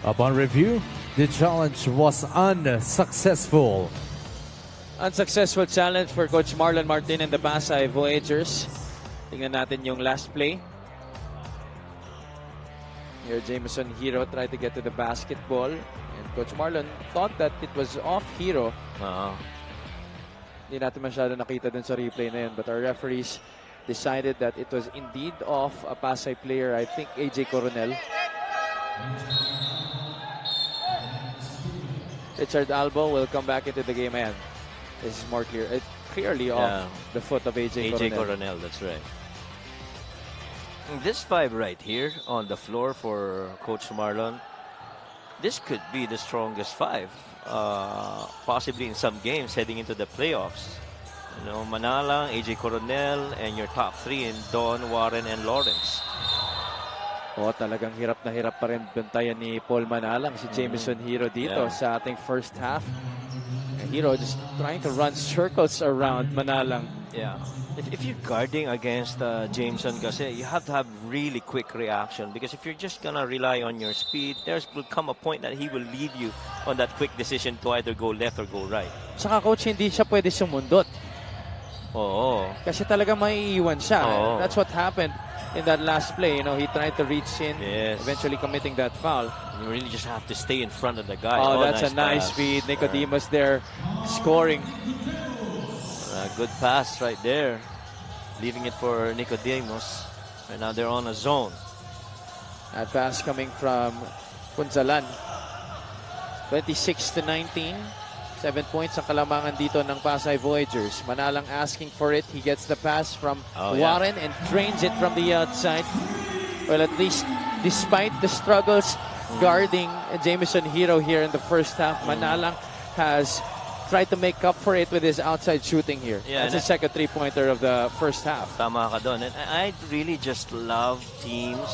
Upon review, the challenge was unsuccessful. Unsuccessful challenge for Coach Marlon Martin and the PASAY Voyagers. Tingnan natin yung last play. Here, Jameson Hero tried to get to the basketball. And Coach Marlon thought that it was off Hero. Hindi natin masyado nakita dun sa replay na yun. But our referees decided that it was indeed off a PASAY player. I think AJ Coronel. Richard Albo will come back into the game, and this is more clear. Clearly off the foot of AJ Coronel, that's right. This 5 right here on the floor for Coach Marlon, this could be the strongest 5, possibly in some games heading into the playoffs. You know, Manalang, AJ Coronel, and your top 3 in Don, Warren, and Lawrence. Talagang hirap na hirap pa rin bantayan ni Paul Manalang, si Jameson Hero dito sa ating first half. And Hero just trying to run circles around Manalang. Yeah. If you're guarding against Jameson kasi, you have to have really quick reaction, because if you're just gonna rely on your speed, there will come a point that he will leave you on that quick decision to either go left or go right. Saka coach, hindi siya pwede sumundot. Kasi talaga maiiwan siya. That's what happened in that last play. You know, he tried to reach in, eventually committing that foul. You really just have to stay in front of the guy. That's a nice feed. Nicodemus there scoring. Good pass right there. Leaving it for Nicodemus. Right now they're on a zone. That pass coming from Punzalan. 26-19. 7 points ang kalamangan dito ng PASAY Voyagers. Manalang asking for it. He gets the pass from Warren and drains it from the outside. Well, at least despite the struggles guarding Jameson Hero here in the first half, Manalang has tried to make up for it with his outside shooting here. That's the second three-pointer of the first half. Tama ka doon. And I really just love teams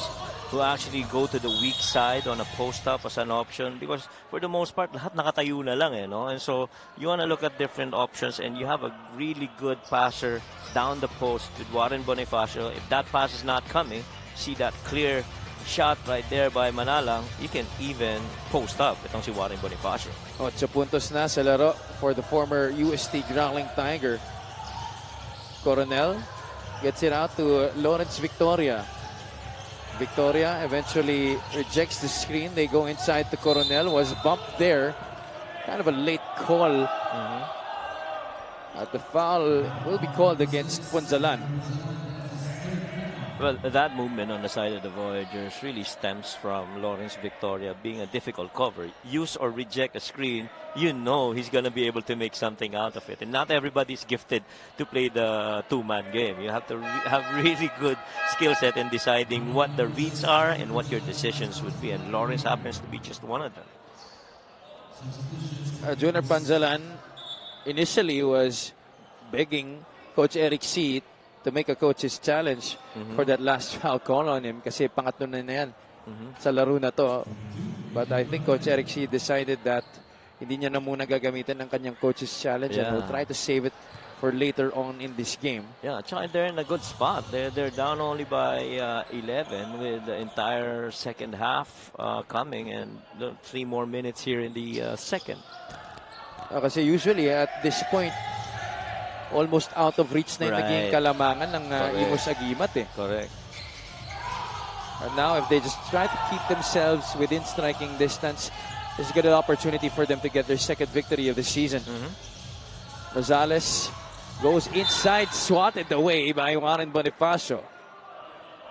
who actually go to the weak side on a post-up as an option, because for the most part, lahat nakatayo na lang, no? And so you want to look at different options, and you have a really good passer down the post with Warren Bonifacio. If that pass is not coming, see that clear shot right there by Manalang, you can even post up itong si Warren Bonifacio. 8 puntos na sa laro for the former UST Growling Tiger. Coronel gets it out to Lawrence Victoria. Victoria eventually rejects the screen. They go inside to Coronel. Was bumped there. Kind of a late call. The foul will be called against Punzalan. Well, that movement on the side of the Voyagers really stems from Lawrence Victoria being a difficult cover. Use or reject a screen, you know he's going to be able to make something out of it. And not everybody's gifted to play the two-man game. You have to have really good skill set in deciding what the reads are and what your decisions would be. And Lawrence happens to be just one of them. Junior Punzalan initially was begging Coach Eric C. to make a coach's challenge for that last foul call on him, kasi pangatlo na yan sa laro na to. But I think Coach Eric C. decided that hindi niya na muna gagamitin ang kanyang coach's challenge and will try to save it for later on in this game. Yeah, they're in a good spot. They're down only by 11 with the entire second half coming, and 3 more minutes here in the second. Kasi usually at this point, almost out of reach na yung naging kalamangan ng IMUS Agimat. Correct. And now if they just try to keep themselves within striking distance, it's a good opportunity for them to get their second victory of the season. Rosales goes inside, swatted away by Warren Bonifacio.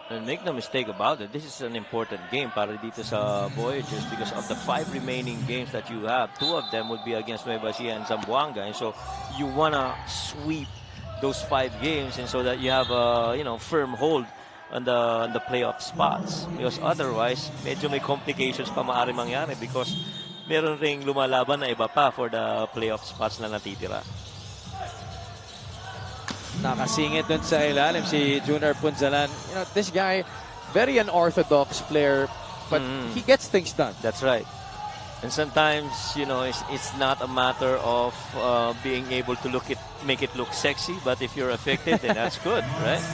And make no mistake about it, this is an important game para dito sa Voyagers, because of the 5 remaining games that you have, 2 of them would be against Nueva Ecija and Zamboanga. And so you want to sweep those 5 games, and so that you have a firm hold on the playoff spots. Because otherwise, medyo may complications pa maaari mangyari, because meron ring lumalaban na iba pa for the playoff spots na natitira. Nakasingit dun sa ilalim si Junior Punzalan. This guy, very unorthodox player, but he gets things done. That's right. And sometimes, it's not a matter of being able to make it look sexy, but if you're effective, then that's good, right?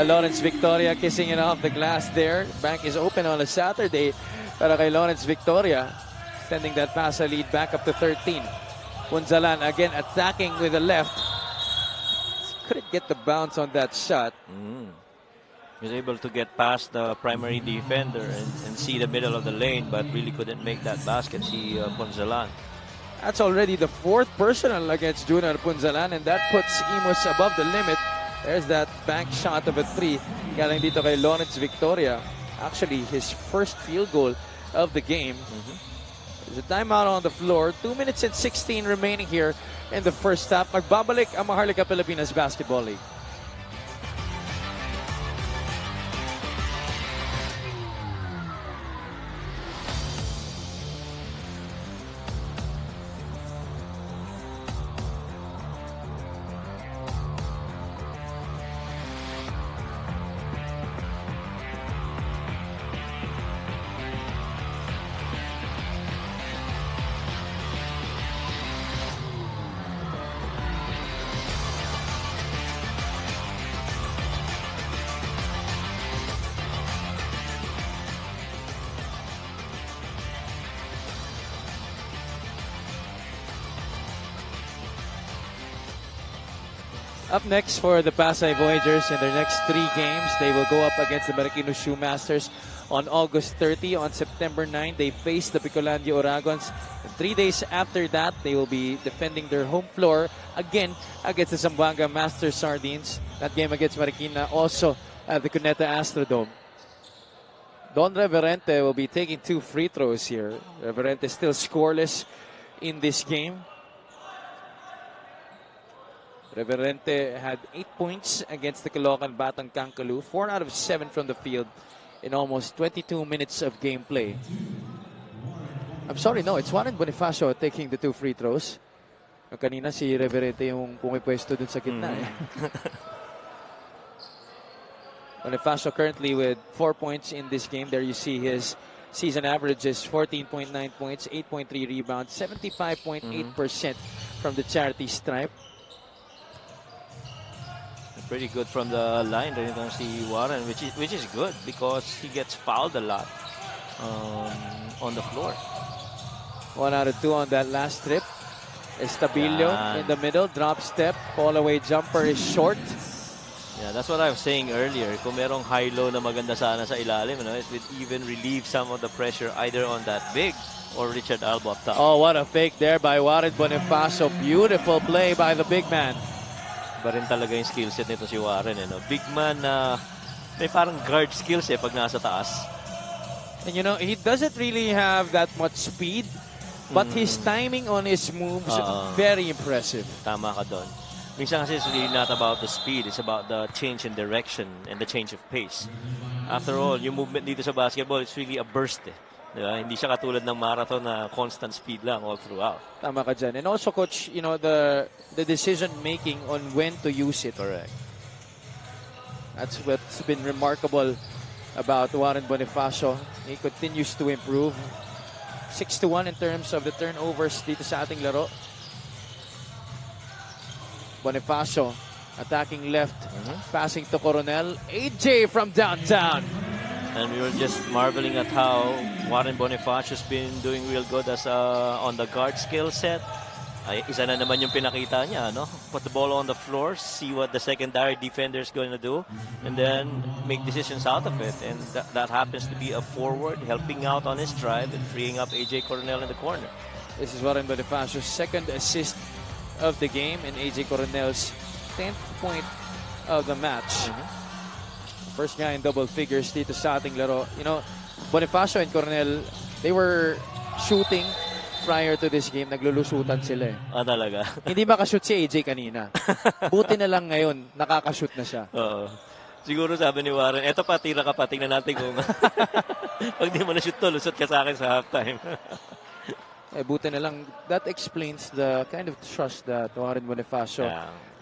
Lawrence Victoria kissing it off the glass there. Bank is open on a Saturday para kay Lawrence Victoria, extending that PASAY lead back up to 13. Punzalan again attacking with the left. Couldn't get the bounce on that shot. He was able to get past the primary defender and see the middle of the lane, but really couldn't make that basket. Si Punzalan. That's already the 4th personal against Junior Punzalan, and that puts IMUS above the limit. There's that bank shot of a 3. Galing dito kay Lawrence Victoria. Actually, his first field goal of the game. There's a timeout on the floor. 2 minutes and 16 remaining here in the first half. Magbabalik ang Maharlika Pilipinas Basketball League. Up next for the PASAY Voyagers in their next 3 games, they will go up against the Marikina Shoemasters on August 30. On September 9, they face the Bicolandia Oragons. And 3 days after that, they will be defending their home floor again against the Zamboanga Master Sardines. That game against Marikina also at the Cuneta Astrodome. Don Reverente will be taking 2 free throws here. Reverente still scoreless in this game. Reverente had 8 points against the Caloocan Batang Kankalu, 4 out of 7 from the field in almost 22 minutes of gameplay. I'm sorry, no, it's Warren Bonifacio taking the 2 free throws. Kanina si Reverente yung pumipwesto dun sa gitna. Bonifacio currently with 4 points in this game. There you see his season average is 14.9 points, 8.3 rebounds, 75.8% from the charity stripe. Pretty good from the line rin itong si Warren, which is good because he gets fouled a lot on the floor. 1 out of 2 on that last trip. Estabillo in the middle, drop step, fall away jumper is short. Yeah, that's what I was saying earlier. Kung merong high-low na maganda sana sa ilalim, it would even relieve some of the pressure either on that big or Richard Albo up top. Oh, what a fake there by Warren Bonifacio. Beautiful play by the big man. Iba rin talaga yung skill set nito si Warren. Big man na may parang guard skills pag nasa taas. And he doesn't really have that much speed, but his timing on his moves, very impressive. Tama ka doon. Minsan kasi it's really not about the speed, it's about the change in direction and the change of pace. After all, yung movement dito sa basketball, it's really a burst. Diba? Hindi siya katulad ng marathon na constant speed lang all throughout. Tama ka dyan. And also, Coach, the decision-making on when to use it. Correct. That's what's been remarkable about Warren Bonifacio. He continues to improve. 6-1 in terms of the turnovers dito sa ating laro. Bonifacio attacking left, passing to Coronel. AJ from downtown. And we were just marveling at how Warren Bonifacio's been doing real good as on the guard skill set. Ay, isa na naman yung pinakita niya, Put the ball on the floor, see what the secondary defender is going to do, and then make decisions out of it. And that happens to be a forward helping out on his drive and freeing up AJ Coronel in the corner. This is Warren Bonifacio's 2nd assist of the game and AJ Coronel's 10th point of the match. First guy in double figures dito sa ating laro. Bonifacio and Coronel, they were shooting prior to this game. Naglulusutan sila. Talaga? Hindi makashoot si AJ kanina. Buti na lang ngayon, nakakashoot na siya. Oo. Siguro sabi ni Warren, eto pa, tira ka pa, tingnan natin kung pag di mo na-shoot to, lusot ka sa akin sa halftime. Buti na lang. That explains the kind of trust that Warren Bonifacio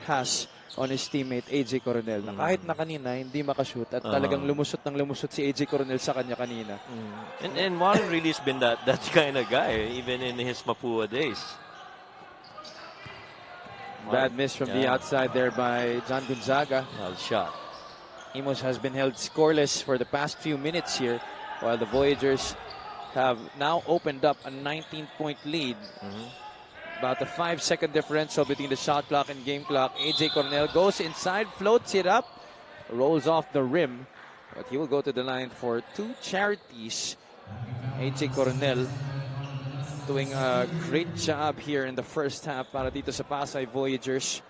has on his teammate AJ Coronel. Na kahit na kanina, hindi makashoot at talagang lumusot si AJ Coronel sa kanya kanina. And Warren really has been that kind of guy, even in his Mapua days. Bad miss from the outside there by John Gonzaga. Well shot. IMUS has been held scoreless for the past few minutes here, while the Voyagers have now opened up a 19-point lead. About a 5-second differential between the shot clock and game clock. AJ Coronel goes inside, floats it up, rolls off the rim, but he will go to the line for 2 charities. AJ Coronel doing a great job here in the first half para dito sa Pasay Voyagers.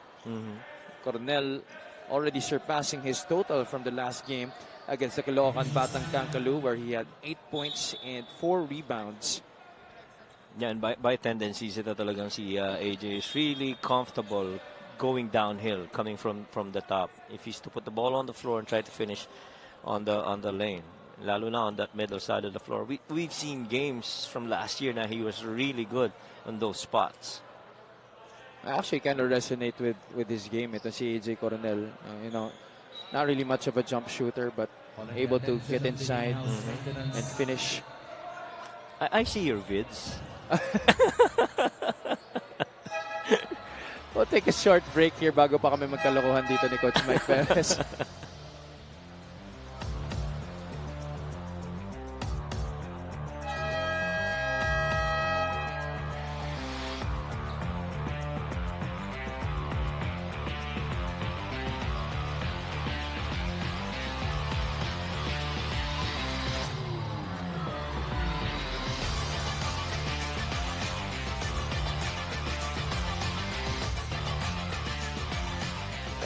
Coronel already surpassing his total from the last game against the Caloocan Batang Kankalu, where he had 8 points and 4 rebounds. Yeah, and by tendencies, ito talagang si AJ is really comfortable going downhill, coming from the top. If he's to put the ball on the floor and try to finish on the lane, lalo na on that middle side of the floor. We've seen games from last year na he was really good on those spots. I actually kind of resonate with his game. Ito si AJ Coronel, you know, not really much of a jump shooter, but able to get inside and finish. I see your vids. We'll take a short break here bago pa kami magkalokohan dito ni Coach Mike Perez.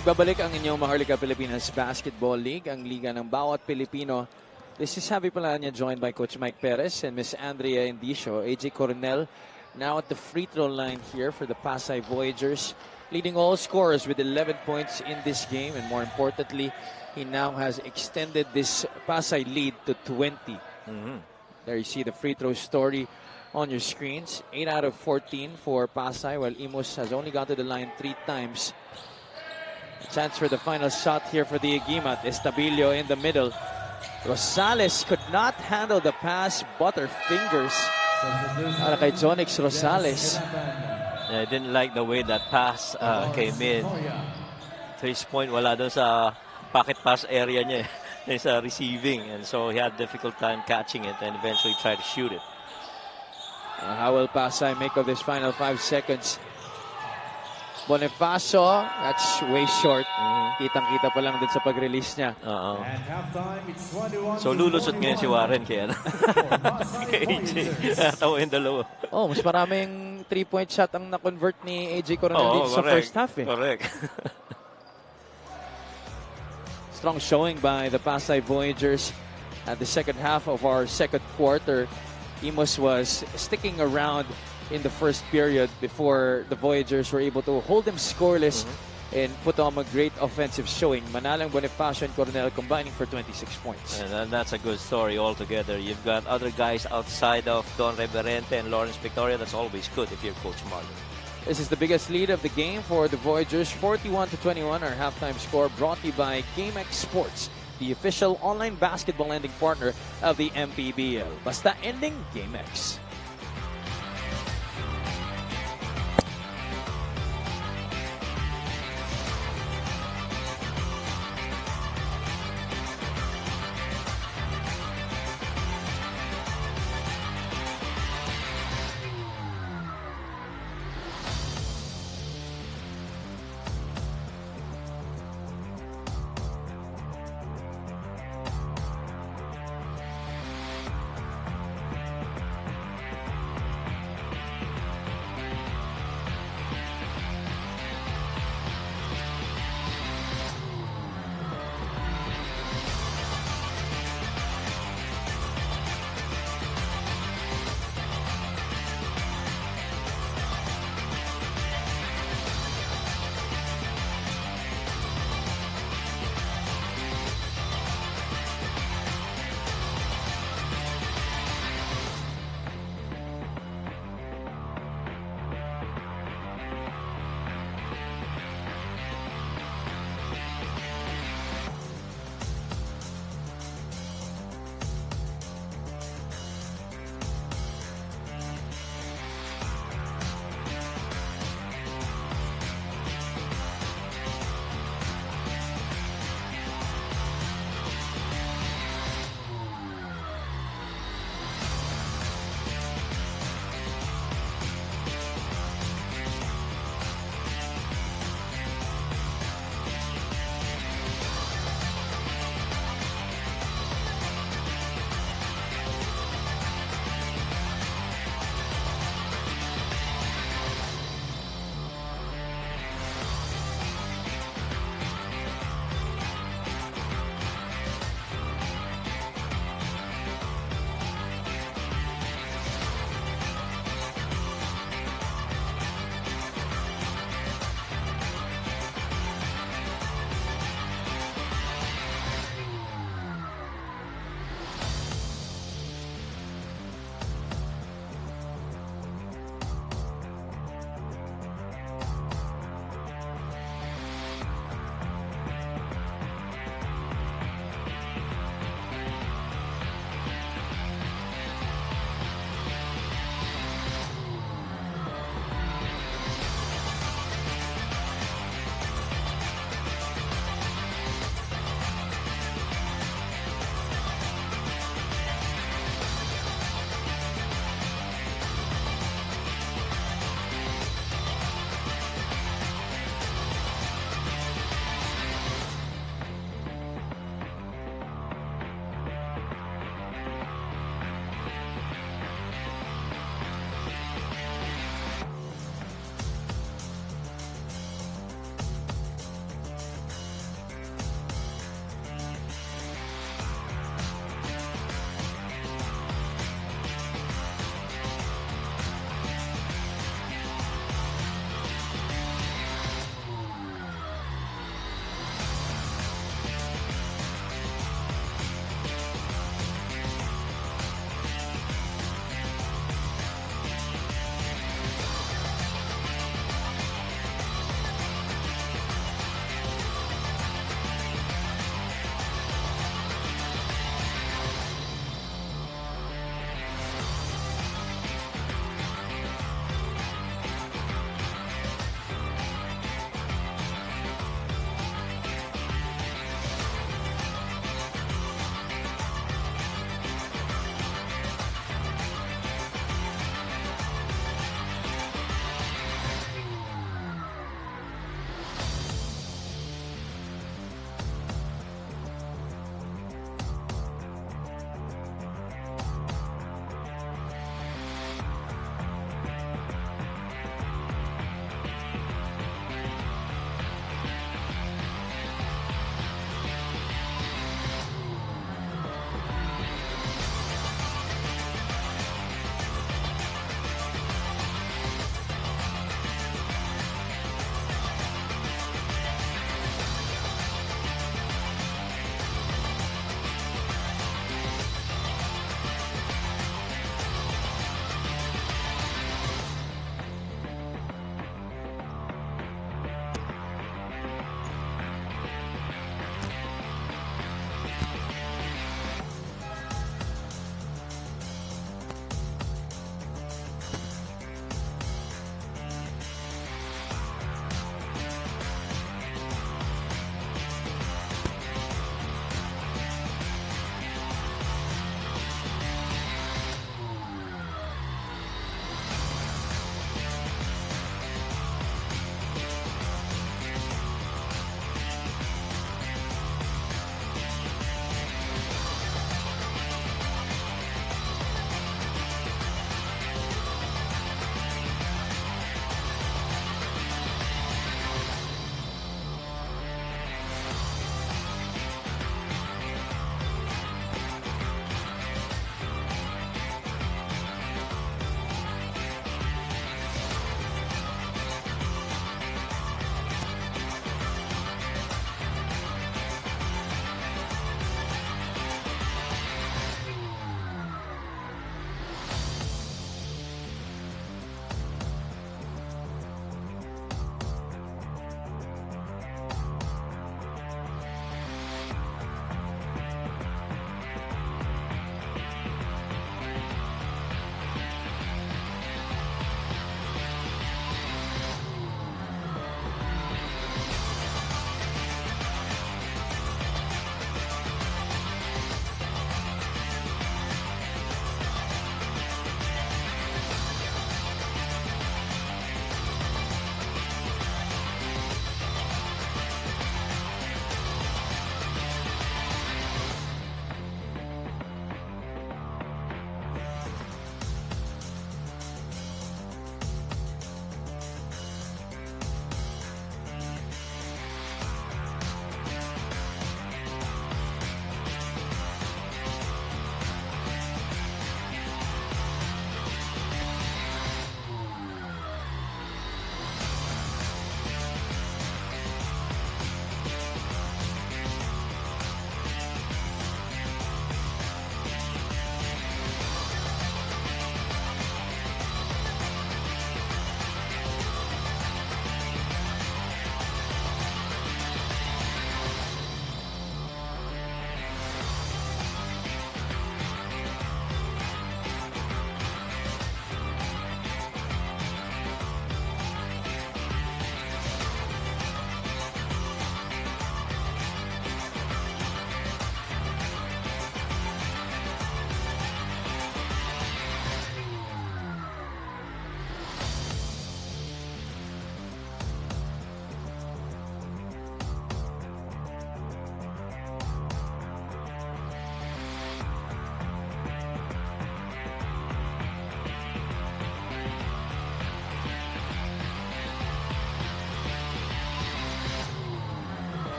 Nagbabalik ang inyong Maharlika Pilipinas Basketball League, ang liga ng bawat Pilipino. This is Javi Palanya, joined by Coach Mike Perez and Miss Andrea Indicio. AJ Coronel now at the free throw line here for the Pasay Voyagers, leading all scorers with 11 points in this game, and more importantly, he now has extended this Pasay lead to 20. There you see the free throw story on your screens. 8 out of 14 for Pasay, while IMUS has only gone to the line 3 times. Chance for the final shot here for the Agimat. Estabilio in the middle. Rosales could not handle the pass. Butterfingers para kay Jonix Rosales. I didn't like the way that pass came in. 3 point, wala doon sa pocket pass area niya. Sa receiving. And so he had difficult time catching it and eventually tried to shoot it. How will Pasay make of this final 5 seconds? Bonifacio, that's way short. Kitang-kita pa lang dun sa pag-release niya. So lulusot ngayon si Warren kaya kay AJ. Natawain dalawa. Oh, mas maraming 3-point shot ang na-convert ni AJ Coronel dito sa first half. Correct. Strong showing by the Pasay Voyagers at the second half of our second quarter. IMUS was sticking around in the first period before the Voyagers were able to hold them scoreless and put on a great offensive showing. Manalang, Bonifacio, and Coronel combining for 26 points. And that's a good story altogether. You've got other guys outside of Don Reverente and Lawrence Victoria. That's always good if you're Coach Marlon. This is the biggest lead of the game for the Voyagers, 41-21. Our halftime score brought to you by GameX Sports, the official online basketball lending partner of the MPBL. Basta ending, GameX.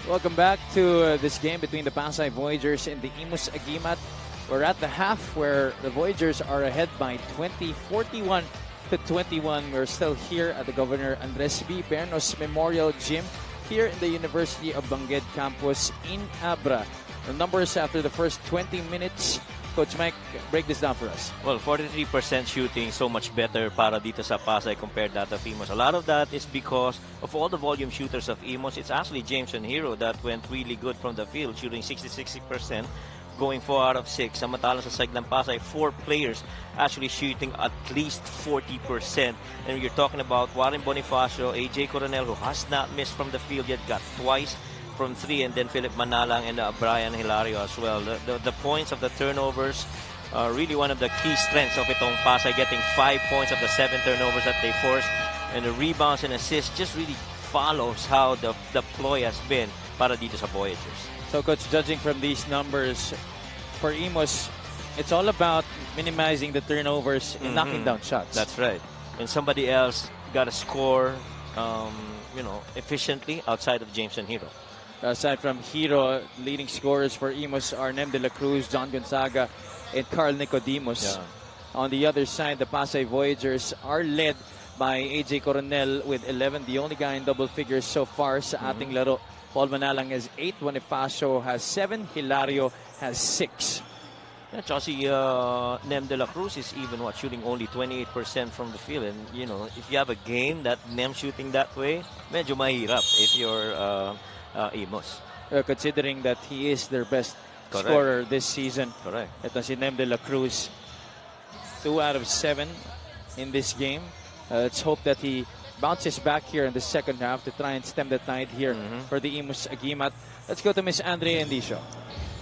Welcome back to this game between the PASAY Voyagers and the IMUS Agimat. We're at the half where the Voyagers are ahead by 41 to 21. We're still here at the Governor Andres B. Bernos Memorial Gym here in the University of Bangued campus in Abra. The numbers after the first 20 minutes. Coach Mike, break this down for us. Well, 43% shooting, so much better para dito sa PASAY compared to that of IMUS. A lot of that is because of all the volume shooters of IMUS. It's actually James and Hero that went really good from the field, shooting 66%, going 4 out of 6. Samantalang sa side ng PASAY, 4 players actually shooting at least 40%. And you're talking about Warren Bonifacio, AJ Coronel, who has not missed from the field yet, got twice from 3, and then Philip Manalang and Brian Hilario as well. The points of the turnovers are really one of the key strengths of itong PASAY, getting 5 points of the 7 turnovers that they forced. And the rebounds and assists just really follows how the ploy has been para dito sa Voyagers. So, Coach, judging from these numbers, for IMUS, it's all about minimizing the turnovers and knocking down shots. That's right. And somebody else got to score, efficiently outside of James and Hero. Aside from Hero, leading scorers for IMUS are Nem de la Cruz, John Gonzaga, and Carl Nicodemos. Yeah. On the other side, the PASAY Voyagers are led by AJ Coronel with 11, the only guy in double figures so far sa ating laro. Paul Manalang has 8, Bonifacio has 7, Hilario has 6. Yeah, Chelsea, Nem de la Cruz is even shooting only 28% from the field. And, if you have a game that Nem shooting that way, medyo mahirap if you're IMUS. Considering that he is their best Correct. scorer this season. Correct. Ito si Nem de la Cruz. 2 out of 7 in this game. Let's hope that he bounces back here in the second half to try and stem the tide here for the IMUS Agimat. Let's go to Miss Andrea Endicio.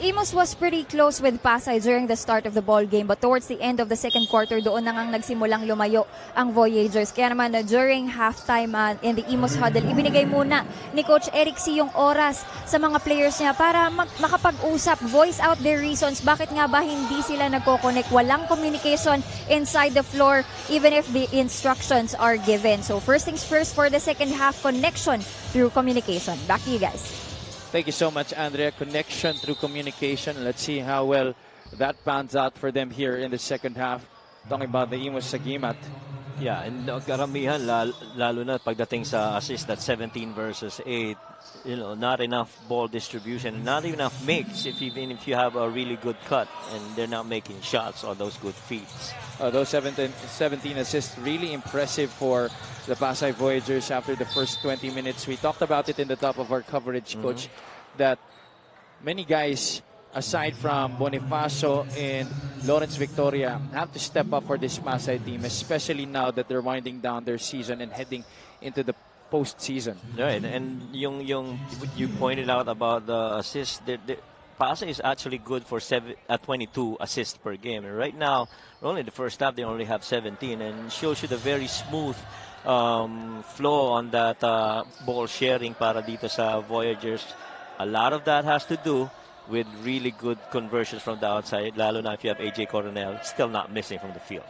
IMUS was pretty close with PASAY during the start of the ball game, but towards the end of the second quarter, doon na ngang nagsimulang lumayo ang Voyagers. Kaya naman during halftime in the IMUS huddle, ibinigay muna ni Coach Eric C. yung oras sa mga players niya para makapag-usap, voice out their reasons. Bakit nga ba hindi sila nagko-connect? Walang communication inside the floor even if the instructions are given. So first things first for the second half, connection through communication. Back to you guys. Thank you so much, Andrea. Connection through communication. Let's see how well that pans out for them here in the second half. Talking about the IMUS Agimat. Yeah, and karamihan, lalo na pagdating sa assist, that 17 versus 8, not enough ball distribution, not enough makes even if you have a really good cut and they're not making shots or those good feeds. Those 17 assists, really impressive for the PASAY Voyagers after the first 20 minutes. We talked about it in the top of our coverage, Coach, that many guys, aside from Bonifacio and Lawrence Victoria, have to step up for this PASAY team, especially now that they're winding down their season and heading into the postseason. Right, and you pointed out about the assists. PASAY is actually good for 22 assists per game. And right now, only the first half, they only have 17, and shows you the very smooth flow on that ball sharing para dito sa Voyagers. A lot of that has to do with really good conversions from the outside, lalo na if you have AJ Coronel still not missing from the field.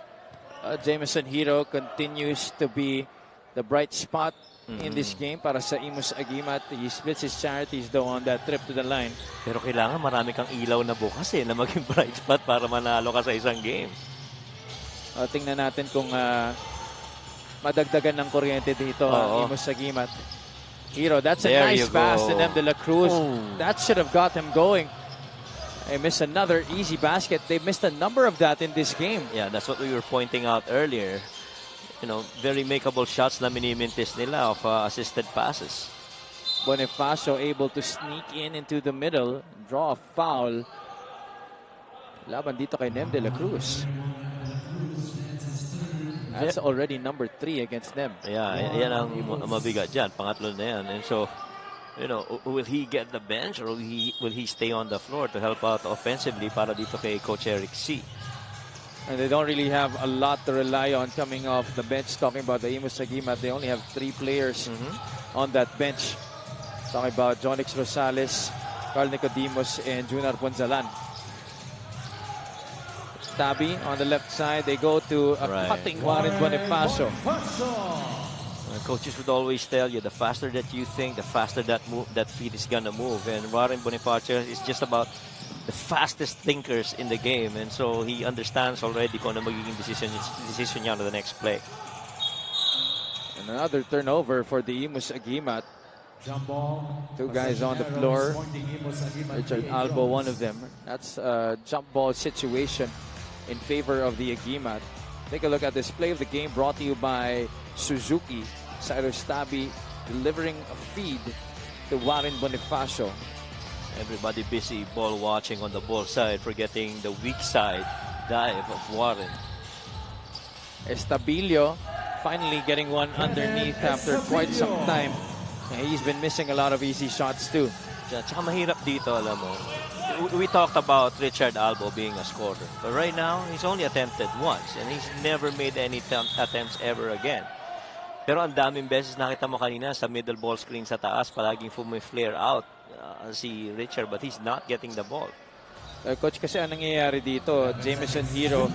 Jameson Hero continues to be the bright spot in this game para sa IMUS Agimat. He splits his charities though on that trip to the line. Pero kailangan marami kang ilaw na bukas na maging bright spot para manalo ka sa isang game. Tingnan natin kung madagdagan ng kuryente dito ang IMUS Agimat. Hero, that's a nice pass to Nem de la Cruz. That should have got him going. They missed another easy basket. They missed a number of that in this game. Yeah, that's what we were pointing out earlier. Very makeable shots na minimintis nila of assisted passes. Bonifacio able to sneak into the middle, draw a foul. Laban dito kay Nem de la Cruz. That's already number 3 against them. Yeah, yan ang mabigat dyan. Pangatlo na yan. And so, will he get the bench or will he stay on the floor to help out offensively para dito kay Coach Eric C? And they don't really have a lot to rely on coming off the bench. Talking about the IMUS Agimat, they only have 3 players on that bench. Talking about Jonix Rosales, Carl Nicodemos, and Junar Ponzalan. Tabi on the left side. They go to a cutting one in Bonifacio. Coaches would always tell you, the faster that you think, the faster that feet is gonna move. And Warren Bonifacio is just about the fastest thinkers in the game, and so he understands already kung ano magiging decision niya on the next play. And another turnover for the IMUS Agimat. Two guys on the floor. Richard Albo, one of them. That's a jump ball situation in favor of the Agimat. Take a look at this play of the game brought to you by Suzuki. Cyrus Tabi delivering a feed to Warren Bonifacio. Everybody busy ball watching on the ball side, forgetting the weak side dive of Warren. Estabilio finally getting one underneath after quite some time. He's been missing a lot of easy shots too. Tsaka mahirap dito, alam mo. We talked about Richard Albo being a scorer. But right now, he's only attempted once. And he's never made any attempts ever again. Pero ang daming beses nakita mo kanina sa middle ball screen sa taas, palaging flare out si Richard, but he's not getting the ball. Coach, kasi ang nangyayari dito, Jameson Hero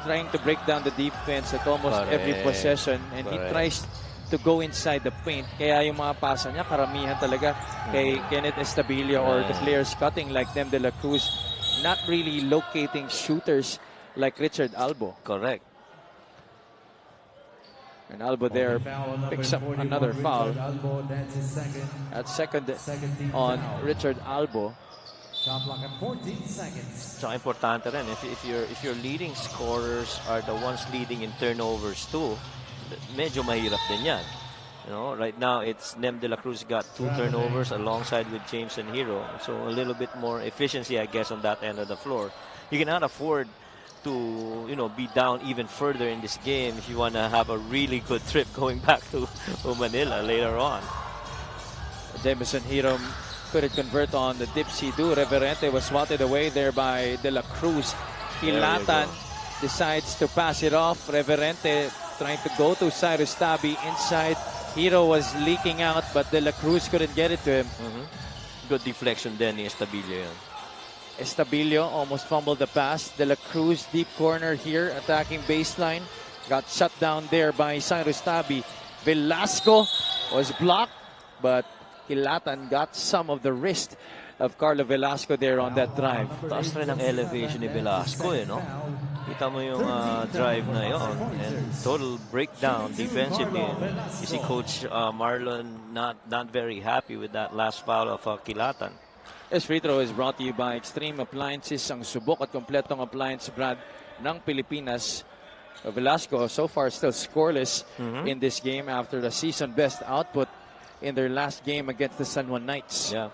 trying to break down the defense at almost every possession, and he tries to go inside the paint. Kaya yung mga pasa niya, karamihan talaga kay Kenneth Estabilio or the players cutting like them de la Cruz, not really locating shooters like Richard Albo. Correct. And Albo there picks up another foul. That's second on Richard Albo. So importante rin, if your leading scorers are the ones leading in turnovers too, medyo mahirap din yan. You know, right now it's Nem de la Cruz got 2 turnovers alongside with James and Hero, so a little bit more efficiency, I guess, on that end of the floor. You cannot afford to, you know, be down even further in this game if you want to have a really good trip going back to Manila later on. Jameson Hero couldn't convert on the dipsy-do. Reverente was swatted away there by De La Cruz. Hilatan decides to pass it off. Reverente trying to go to Cyrus Tabi inside. Hero was leaking out, but De La Cruz couldn't get it to him. Good deflection then ni Estabilio. Estabilio almost fumbled the pass. De La Cruz deep corner here, attacking baseline. Got shut down there by Cyrus Tabi. Velasco was blocked, but Hilatan got some of the wrist of Carlo Velasco there on that drive. Taas rin ang elevation ni Velasco, you know. Kita mo yung drive na yon, and total breakdown defensively. You see Coach Marlon not very happy with that last foul of Hilatan. This free throw is brought to you by Extreme Appliances, ang subok at kompletong appliance brand ng Pilipinas. Velasco so far still scoreless in this game after the season best output in their last game against the San Juan Knights. Yeah.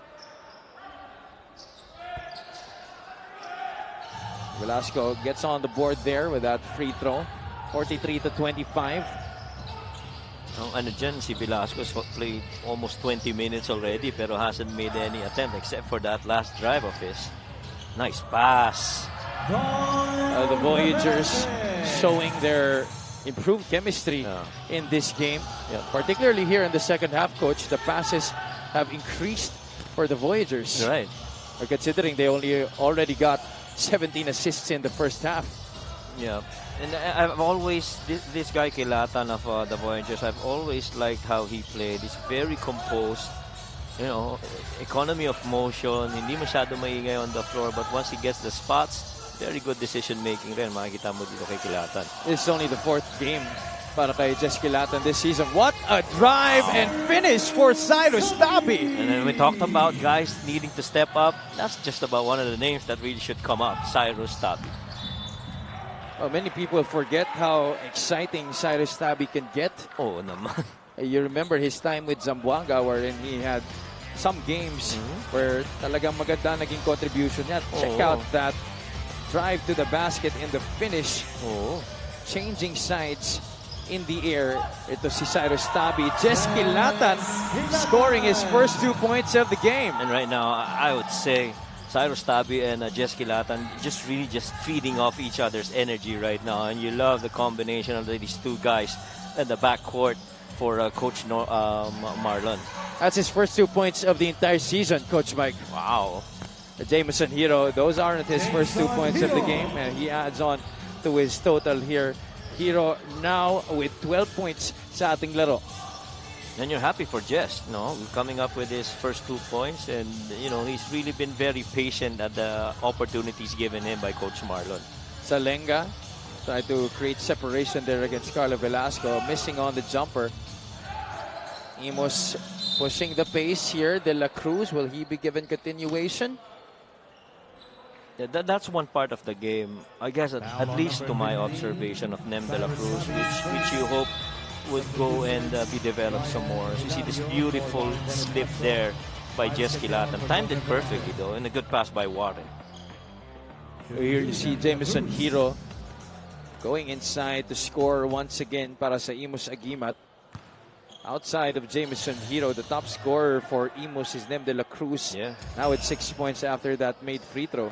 Velasco gets on the board there with that free throw. 43-25. Ano dyan, si Velasco played almost 20 minutes already pero hasn't made any attempt except for that last drive of his. Nice pass. The Voyagers showing their improved chemistry in this game. Particularly here in the second half, Coach. The passes have increased for the Voyagers. Right. Considering they already got 17 assists in the first half. Yeah. And I've always, this guy Hilatan of the Voyagers, I've always liked how he played. He's very composed. You know, economy of motion, hindi masyado maingay on the floor, but once he gets the spots, very good decision making rin. Makikita mo dito kay Hilatan. This is only the 4th game para kay Jess Hilatan this season. What a drive and finish for Cyrus Tabi. And then we talked about guys needing to step up. That's just about one of the names that really should come up, Cyrus Tabi. Well, many people forget how exciting Cyrus Tabi can get. Oh, naman. You remember his time with Zamboanga wherein he had some games where talagang maganda naging contribution niya. Check out that drive to the basket in the finish. Changing sides in the air. Ito si Cyrus Tabi. Jess Hilatan scoring his first 2 points of the game. And right now, I would say Cyrus Tabi and Jess Hilatan just feeding off each other's energy right now. And you love the combination of these two guys in the backcourt for Coach Marlon. That's his first 2 points of the entire season, Coach Mike. Wow. Jameson Hero, those aren't his first 2 points of the game. And he adds on to his total here. Hero now with 12 points sa ating laro. And you're happy for Jess, no? Coming up with his first 2 points, and he's really been very patient at the opportunities given him by Coach Marlon. Salenga tried to create separation there against Carlo Velasco, missing on the jumper. IMUS pushing the pace here. De La Cruz, will he be given continuation? Yeah, that's one part of the game, I guess, at least to my observation of Nem De La Cruz, which you hope would go and be developed some more. So you see this beautiful slip there by Jess Kilatan. Timed it perfectly, though, and a good pass by Warren. Here you see Jameson Hero going inside to score once again para sa IMUS Agimat. Outside of Jameson Hero, the top scorer for IMUS is Nem De La Cruz. Yeah. Now with 6 points after that made free throw.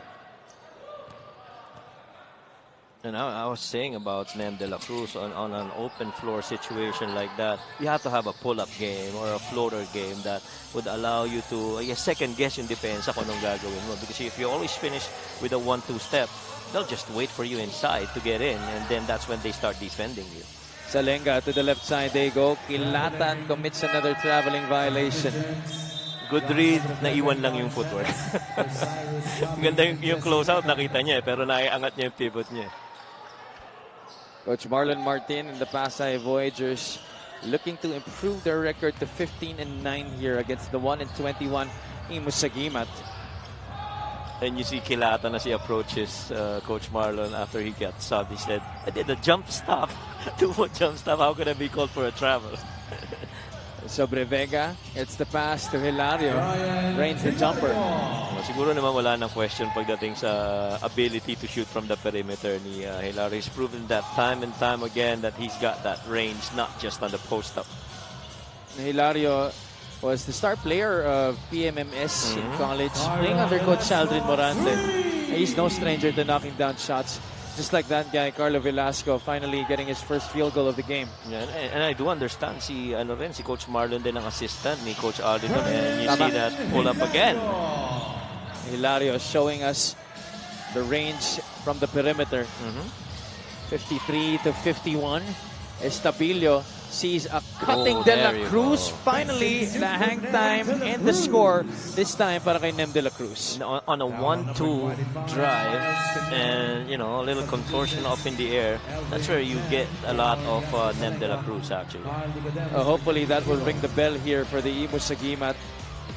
And I was saying about Nem De La Cruz on an open floor situation like that, you have to have a pull-up game or a floater game that would allow you to second guess yung depensa kung anong gagawin mo. Because if you always finish with a 1-2 step, they'll just wait for you inside to get in, and then that's when they start defending you. Salenga to the left side they go. Kilatan commits another traveling violation. Good read, naiwan lang yung footwork. Ganda yung close-out, nakita niya pero naiangat niya yung pivot niya. Coach Marlon Martin and the Pasay Voyagers looking to improve their record to 15-9 here against the 1-21 IMUS Agimat. And you see Kilata as he approaches Coach Marlon after he got subbed. He said, I did a jump stop. 2-foot jump stop. How could I be called for a travel? Sobre Vega, it's the pass to Hilario. Drains the jumper. Siguro naman wala ng question pagdating sa ability to shoot from the perimeter ni Hilario. He's proven that time and time again that he's got that range, not just on the post-up. Hilario was the star player of PMMS in college, playing under Coach Aldrin Morante. He's no stranger to knocking down shots. Just like that guy, Carlo Velasco, finally getting his first field goal of the game. Yeah, and I do understand si Coach Marlon din ang assistant ni Coach Aldrin, and you see that pull up again. Hilario showing us the range from the perimeter. 53 to 51. Estabilio sees a cutting De La Cruz. Finally, the hang time and the score. This time para kay Nem De La Cruz. On a 1-2 drive and, a little contortion up in the air, that's where you get a lot of Nem De La Cruz, actually. Hopefully that will ring the bell here for the IMUS Agimat.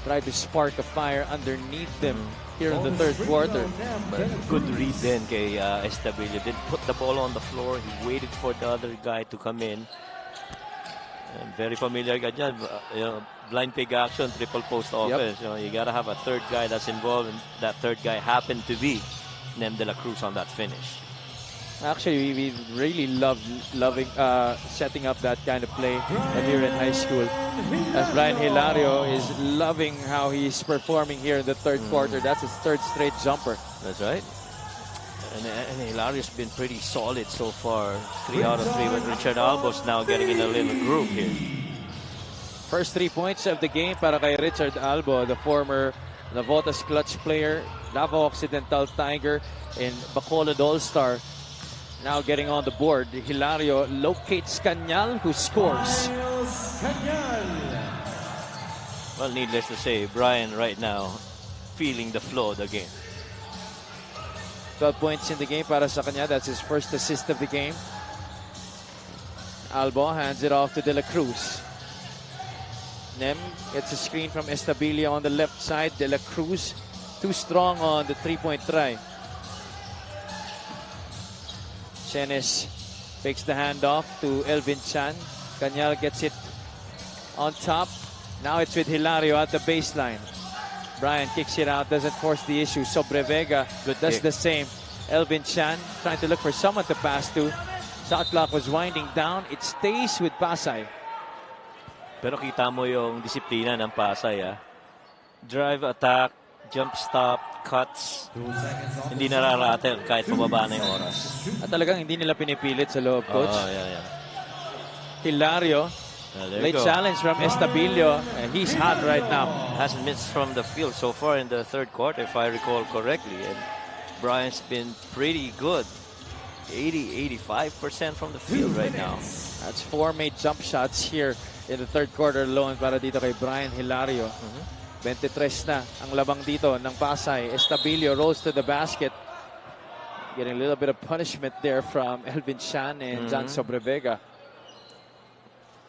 Try to spark a fire underneath them here in the third quarter. But good read then kay Estabilio. Didn't put the ball on the floor. He waited for the other guy to come in. And very familiar ka dyan. Blind pig action, triple post offense. You gotta have a third guy that's involved, and that third guy happened to be Nem De La Cruz on that finish. Actually, we really loving setting up that kind of play when we were in high school. As Brian Hilario is loving how he's performing here in the third quarter. That's his third straight jumper. That's right. And Hilario's been pretty solid so far. 3 out of 3, but Richard Albo's now getting in a little groove here. First 3 points of the game para kay Richard Albo, the former Navotas clutch player, Davao Occidental Tiger, and Bacolod All-Star. Now getting on the board. Hilario locates Cañal, who scores. Well, needless to say, Brian right now feeling the flow of the game. 12 points in the game para sa kanya. That's his first assist of the game. Albo hands it off to De La Cruz. Nem gets a screen from Estabilio on the left side. De La Cruz too strong on the three-point try. Chenes takes the handoff to Elvin Chan. Cañal gets it on top. Now it's with Hilario at the baseline. Brian kicks it out, doesn't force the issue. Sobre Vega does the same. Elvin Chan trying to look for someone to pass to. Shot clock was winding down. It stays with Pasay. Pero kita mo yung disiplina ng Pasay. Drive, attack, jump stop, cuts. Hindi nararatel kahit pababa na yung oras. At talagang hindi nila pinipilit sa loob, coach. Yeah. Hilario. Late challenge from Estabilio. He's hot right now. Hasn't missed from the field so far in the third quarter, if I recall correctly. And Brian's been pretty good. 80-85% from the field right now. That's 4 made jump shots here in the third quarter alone para dito kay Brian Hilario. 23 na ang labang dito ng Pasay. Estabilio rolls to the basket. Getting a little bit of punishment there from Elvin Chan and John Sobrevega.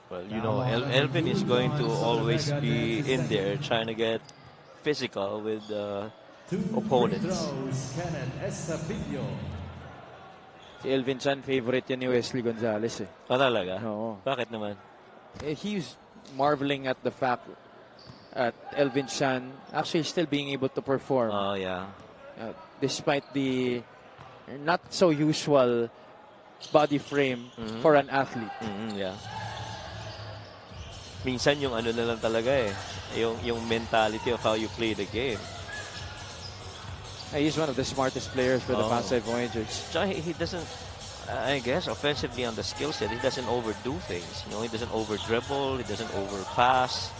Well, you know, Elvin is going to always be in there trying to get physical with opponents. Si Elvin Chan, favorite yan ni Wesley Gonzalez eh. Talaga? Oo. Bakit naman? He's marveling at the fact at Elvin Chan actually still being able to perform. Oh, yeah. Despite the not so usual body frame for an athlete. Yeah. Minsan yung ano na lang talaga eh. Yung mentality of how you play the game. He's one of the smartest players for the Pasay Voyagers. So he doesn't, I guess, offensively on the skill set, he doesn't overdo things. You know, he doesn't over dribble, he doesn't overpass.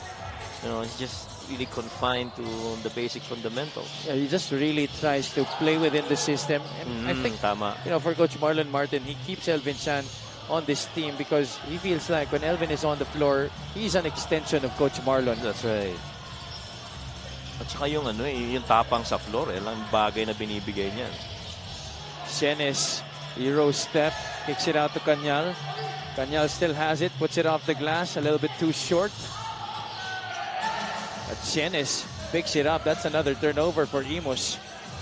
You know, he's just really confined to the basic fundamentals. Yeah, he just really tries to play within the system. And I think, tama. you know, for Coach Marlon Martin, he keeps Elvin Chan on this team because he feels like when Elvin is on the floor, he's an extension of Coach Marlon. That's right. At saka yung ano yung tapang sa floor, lang bagay na binibigay niyan. Sienes, Euro step, kicks it out to Kanyal. Kanyal still has it, puts it off the glass, a little bit too short. But Sienes picks it up. That's another turnover for IMUS.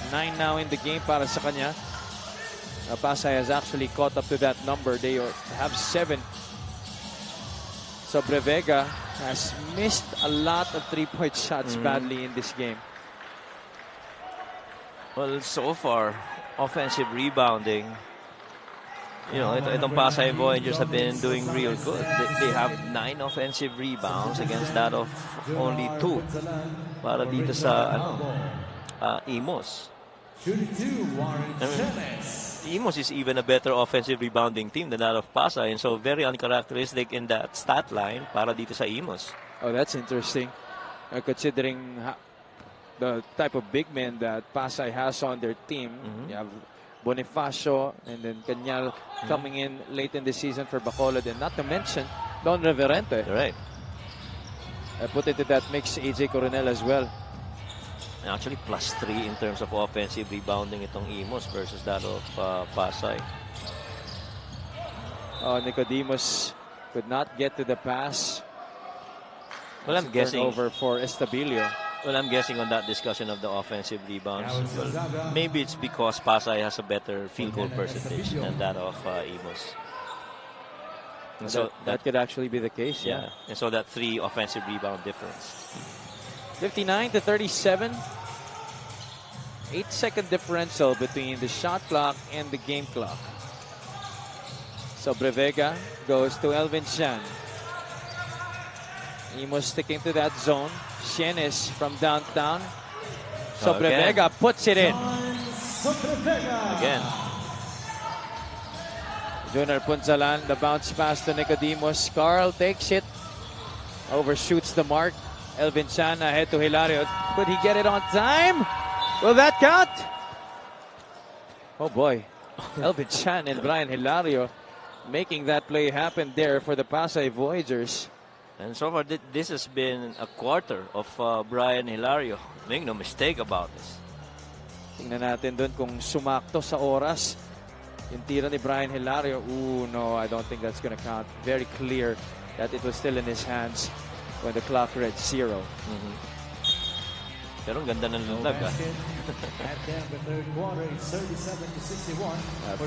9 now in the game para sa kanya. Pasay has actually caught up to that number. They have 7. Sobrevega has missed a lot of three-point shots badly in this game. Well, so far, offensive rebounding, you know, itong Pasay Voyagers have been doing real good. They have 9 offensive rebounds against that of only 2 para dito sa IMUS. IMUS is even a better offensive rebounding team than that of Pasay, and so very uncharacteristic in that stat line para dito sa IMUS. Oh, that's interesting. Considering the type of big men that Pasay has on their team. You have Bonifacio and then Kanyal coming in late in the season for Bacolod, and not to mention Don Reverente. Right. I put into that mix AJ Coronel as well. Actually, +3 in terms of offensive rebounding itong IMUS versus that of Pasay. Nicodemus could not get to the pass. Well, I'm guessing over for Estabilio. Well, I'm guessing on that discussion of the offensive rebounds, well, maybe it's because Pasay has a better field goal percentage than that of IMUS. And So that could actually be the case. yeah, and so that 3 offensive rebound difference. 59-37. 8-second differential between the shot clock and the game clock. So Brevega goes to Elvin Chan. IMUS sticking to that zone. Sienes from downtown. So Brevega puts it in. Again. Junior Punzalan, the bounce pass to Nicodemus. Carl takes it. Overshoots the mark. Elvin Chan ahead to Hilario. Could he get it on time? Will that count? Oh boy. Elvin Chan and Brian Hilario making that play happen there for the Pasay Voyagers. And so far, this has been a quarter of Brian Hilario. Make no mistake about this. Tingnan natin dun kung sumakto sa oras. Yung tira ni Brian Hilario. Ooh, no, I don't think that's gonna count. Very clear that it was still in his hands when the clock read 0. Pero ang ganda ng lundag.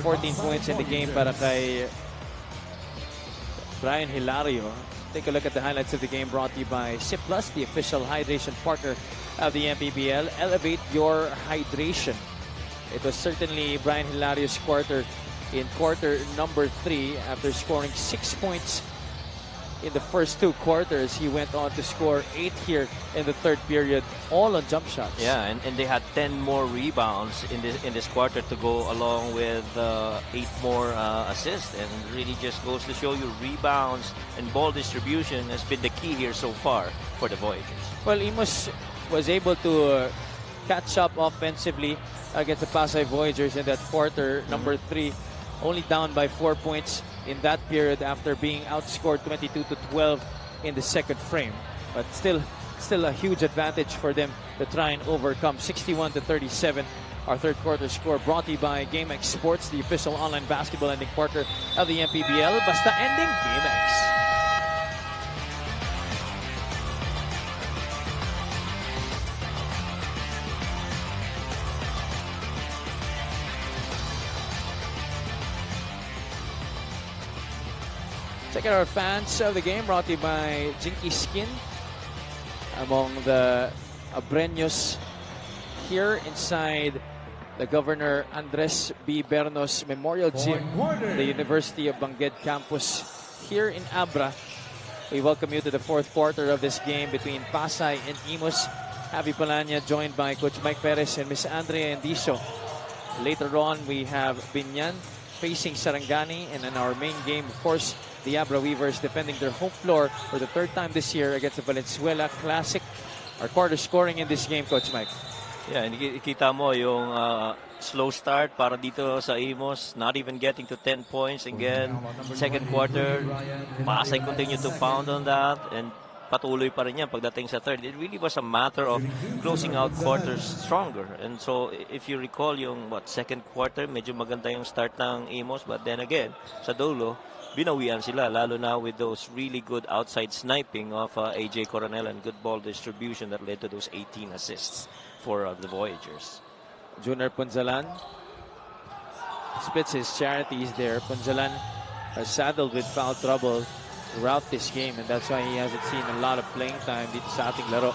14 points in the game para kay Brian Hilario. Take a look at the highlights of the game brought to you by SIP Plus, the official hydration partner of the MPBL. Elevate your hydration. It was certainly Brian Hilario's quarter in quarter number 3 after scoring 6 points in the first 2 quarters. He went on to score 8 here in the third period, all on jump shots. Yeah, and they had 10 more rebounds in this quarter to go along with 8 more assists, and really just goes to show you rebounds and ball distribution has been the key here so far for the Voyagers. Well, IMUS was able to catch up offensively against the Pasay Voyagers in that quarter number 3, only down by 4 points in that period after being outscored 22-12 in the second frame. But still a huge advantage for them to try and overcome. 61-37. Our third quarter score brought to you by GameX Sports, the official online basketball ending partner of the MPBL. Basta ending, GameX. Check out our fans of the game, brought to you by Jinky Skin. Among the Abreños here inside the Governor Andres B. Bernos Memorial Gym, the University of Benguet campus here in Abra. We welcome you to the fourth quarter of this game between Pasay and IMUS. Javi Palanya joined by Coach Mike Perez and Miss Andrea Endicio. Later on, we have Binyan facing Sarangani, and in our main game, of course, the Abra Weavers defending their home floor for the third time this year against the Valenzuela Classic. Our quarter scoring in this game, Coach Mike. Yeah, kita mo yung slow start para dito sa IMUS, not even getting to 10 points again. Second quarter, Pasay continued to pound on that, and patuloy pa rin yan pagdating sa third. It really was a matter of closing out quarters stronger. And so, if you recall yung second quarter, medyo maganda yung start ng IMUS, but then again, sa dulo, binawian sila, lalo na with those really good outside sniping of AJ Coronel and good ball distribution that led to those 18 assists for the Voyagers. Junior Punzalan splits his charities there. Punzalan has saddled with foul trouble throughout this game, and that's why he hasn't seen a lot of playing time dito sa ating laro.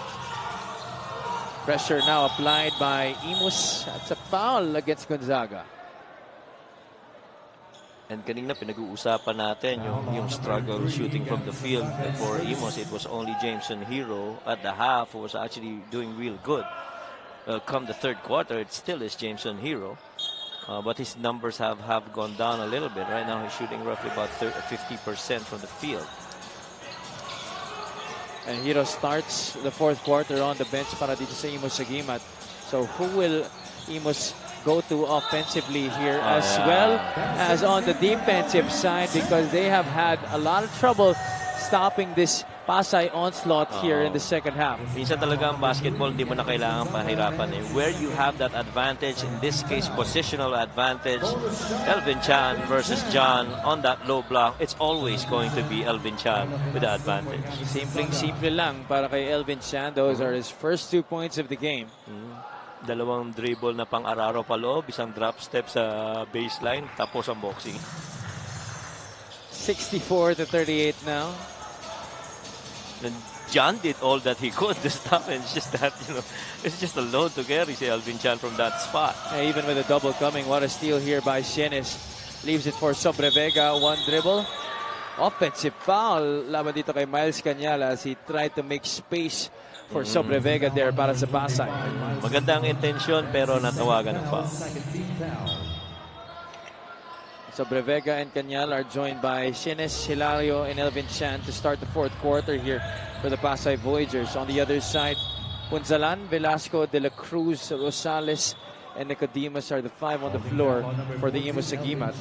Pressure now applied by IMUS. That's a foul against Gonzaga. And kanina pinag-uusapan natin yung struggle shooting from the field for IMUS. It was only Jameson Hero at the half who was actually doing real good. Come the third quarter, it still is Jameson Hero. But his numbers have gone down a little bit. Right now he's shooting roughly about 50% from the field. And Hero starts the fourth quarter on the bench para dito sa IMUS Agimat. So who will IMUS go to offensively here as well as on the defensive side, because they have had a lot of trouble stopping this Pasay onslaught here in the second half. Minsan talaga ang basketball, hindi mo na kailangan pahirapan. Where you have that advantage, in this case, positional advantage, Elvin Chan versus John on that low block, it's always going to be Elvin Chan with the advantage. Simple lang para kay Elvin Chan. Those are his first 2 points of the game. Dalawang dribble na pang-araro paloob, isang drop step sa baseline, tapos ang boxing. 64-38 now. And John did all that he could this time, and it's just that, it's just a load to carry si Elvin Chan from that spot. Even with a double coming, what a steal here by Shenes. Leaves it for Sobrevega, one dribble. Offensive foul laban dito kay Miles Cañalas. He tried to make space for Sobrevega there para sa Pasay. Magandang intention pero natawagan ng foul. Sobrevega and Cañal are joined by Shenes, Hilario, and Elvin Chan to start the fourth quarter here for the Pasay Voyagers. On the other side, Punzalan, Velasco, De La Cruz, Rosales, and Nicodemus are the 5 on the floor for the IMUS Agimat.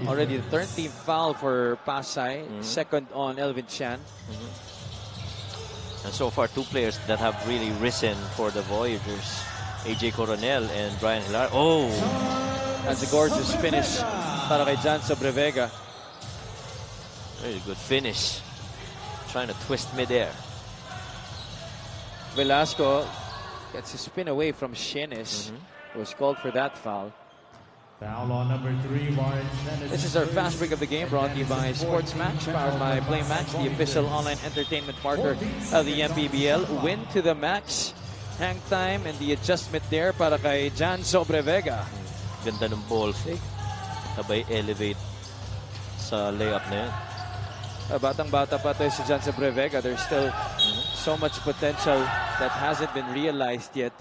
Already the 13th foul for Pasay, second on Elvin Chan. And so far, 2 players that have really risen for the Voyagers, AJ Coronel and Brian Hilario. Oh! That's a gorgeous finish para kay John Sobrevega. Very good finish. Trying to twist midair. Velasco gets a spin away from Shenes. Was called for that foul. Foul on number 3, Warren. This is our fast break of the game, brought to you by Sports Match, powered by Play Match, the official online entertainment partner of the MPBL. Win to the max. Hang time and the adjustment there para kay John Sobrevega. Ganda ng ball fake. Sabay elevate sa layup na yun. Batang-bata pa to si John Sobrevega. There's still so much potential that hasn't been realized yet.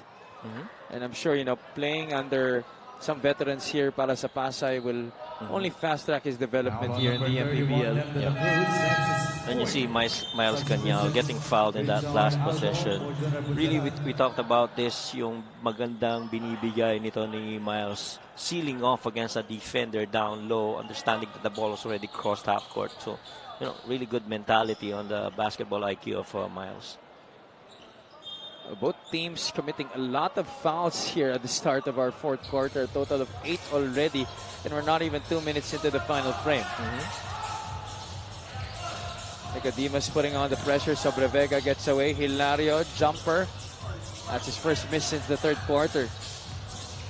And I'm sure, playing under some veterans here para sa Pasay will only fast-track his development here in the MPBL. And you see Miles Canyal getting fouled in that last possession. Really, we talked about this, yung magandang binibigay nito ni Miles, sealing off against a defender down low, understanding that the ball was already crossed half court. So, really good mentality on the basketball IQ of Miles. Both teams committing a lot of fouls here at the start of our fourth quarter. A total of 8 already, and we're not even 2 minutes into the final frame. Nicodemus putting on the pressure. Sobrevega gets away. Hilario, jumper. That's his first miss since the third quarter.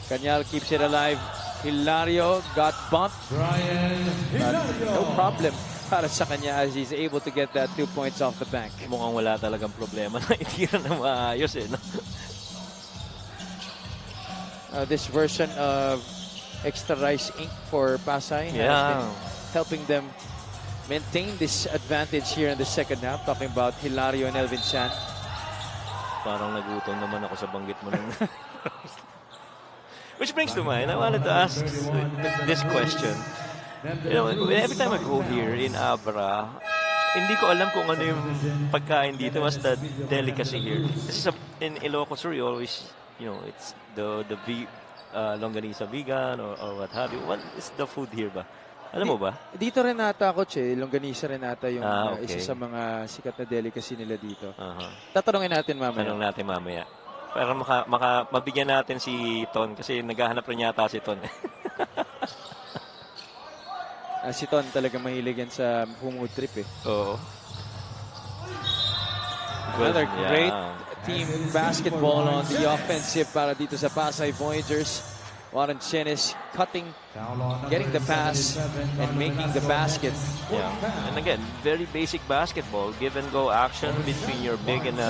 Canyal keeps it alive. Hilario got bumped. No problem para sa kanya as he's able to get that 2 points off the bank. Mukhang wala talagang problema na itira na maayos no? This version of Extra Rice Ink for Pasay has been helping them maintain this advantage here in the second half. Talking about Hilario and Elvin Chan. Parang nagutom naman ako sa banggit mo nun. Which brings to mind, I wanted to ask this question. Every time I go here in Abra, hindi ko alam kung ano yung pagkain dito. What's the delicacy here? This is in Ilocos, you always, it's the longganisa vegan or what have you. What is the food here ba? Alam mo ba? Dito rin nata ako, longganisa rin nata yung isa sa mga sikat na delicacy nila dito. Tatanungin natin mamaya. Tanong natin mamaya. Para mabigyan natin si Ton kasi naghahanap rin yata si Ton. Si Ton talaga mahilig yan sa food trip Oo. Another great team basketball on the offensive para dito sa Pasay Voyagers. Warren Chenis cutting, getting the pass, and making the basket. Yeah, and again, very basic basketball, give and go action between your big and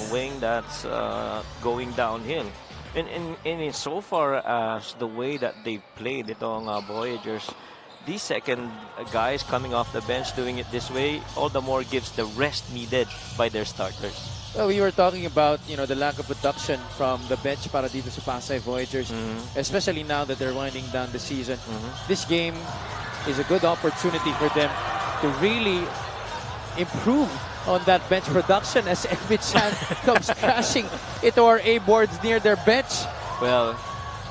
wing that's going downhill. And so far as the way that they've played itong Voyagers, these second guys coming off the bench doing it this way, all the more gives the rest needed by their starters. Well, we were talking about, the lack of production from the bench para dito sa Pasay Voyagers, especially now that they're winding down the season. This game is a good opportunity for them to really improve on that bench production as Elvin Chan comes crashing into our A-boards near their bench. Well,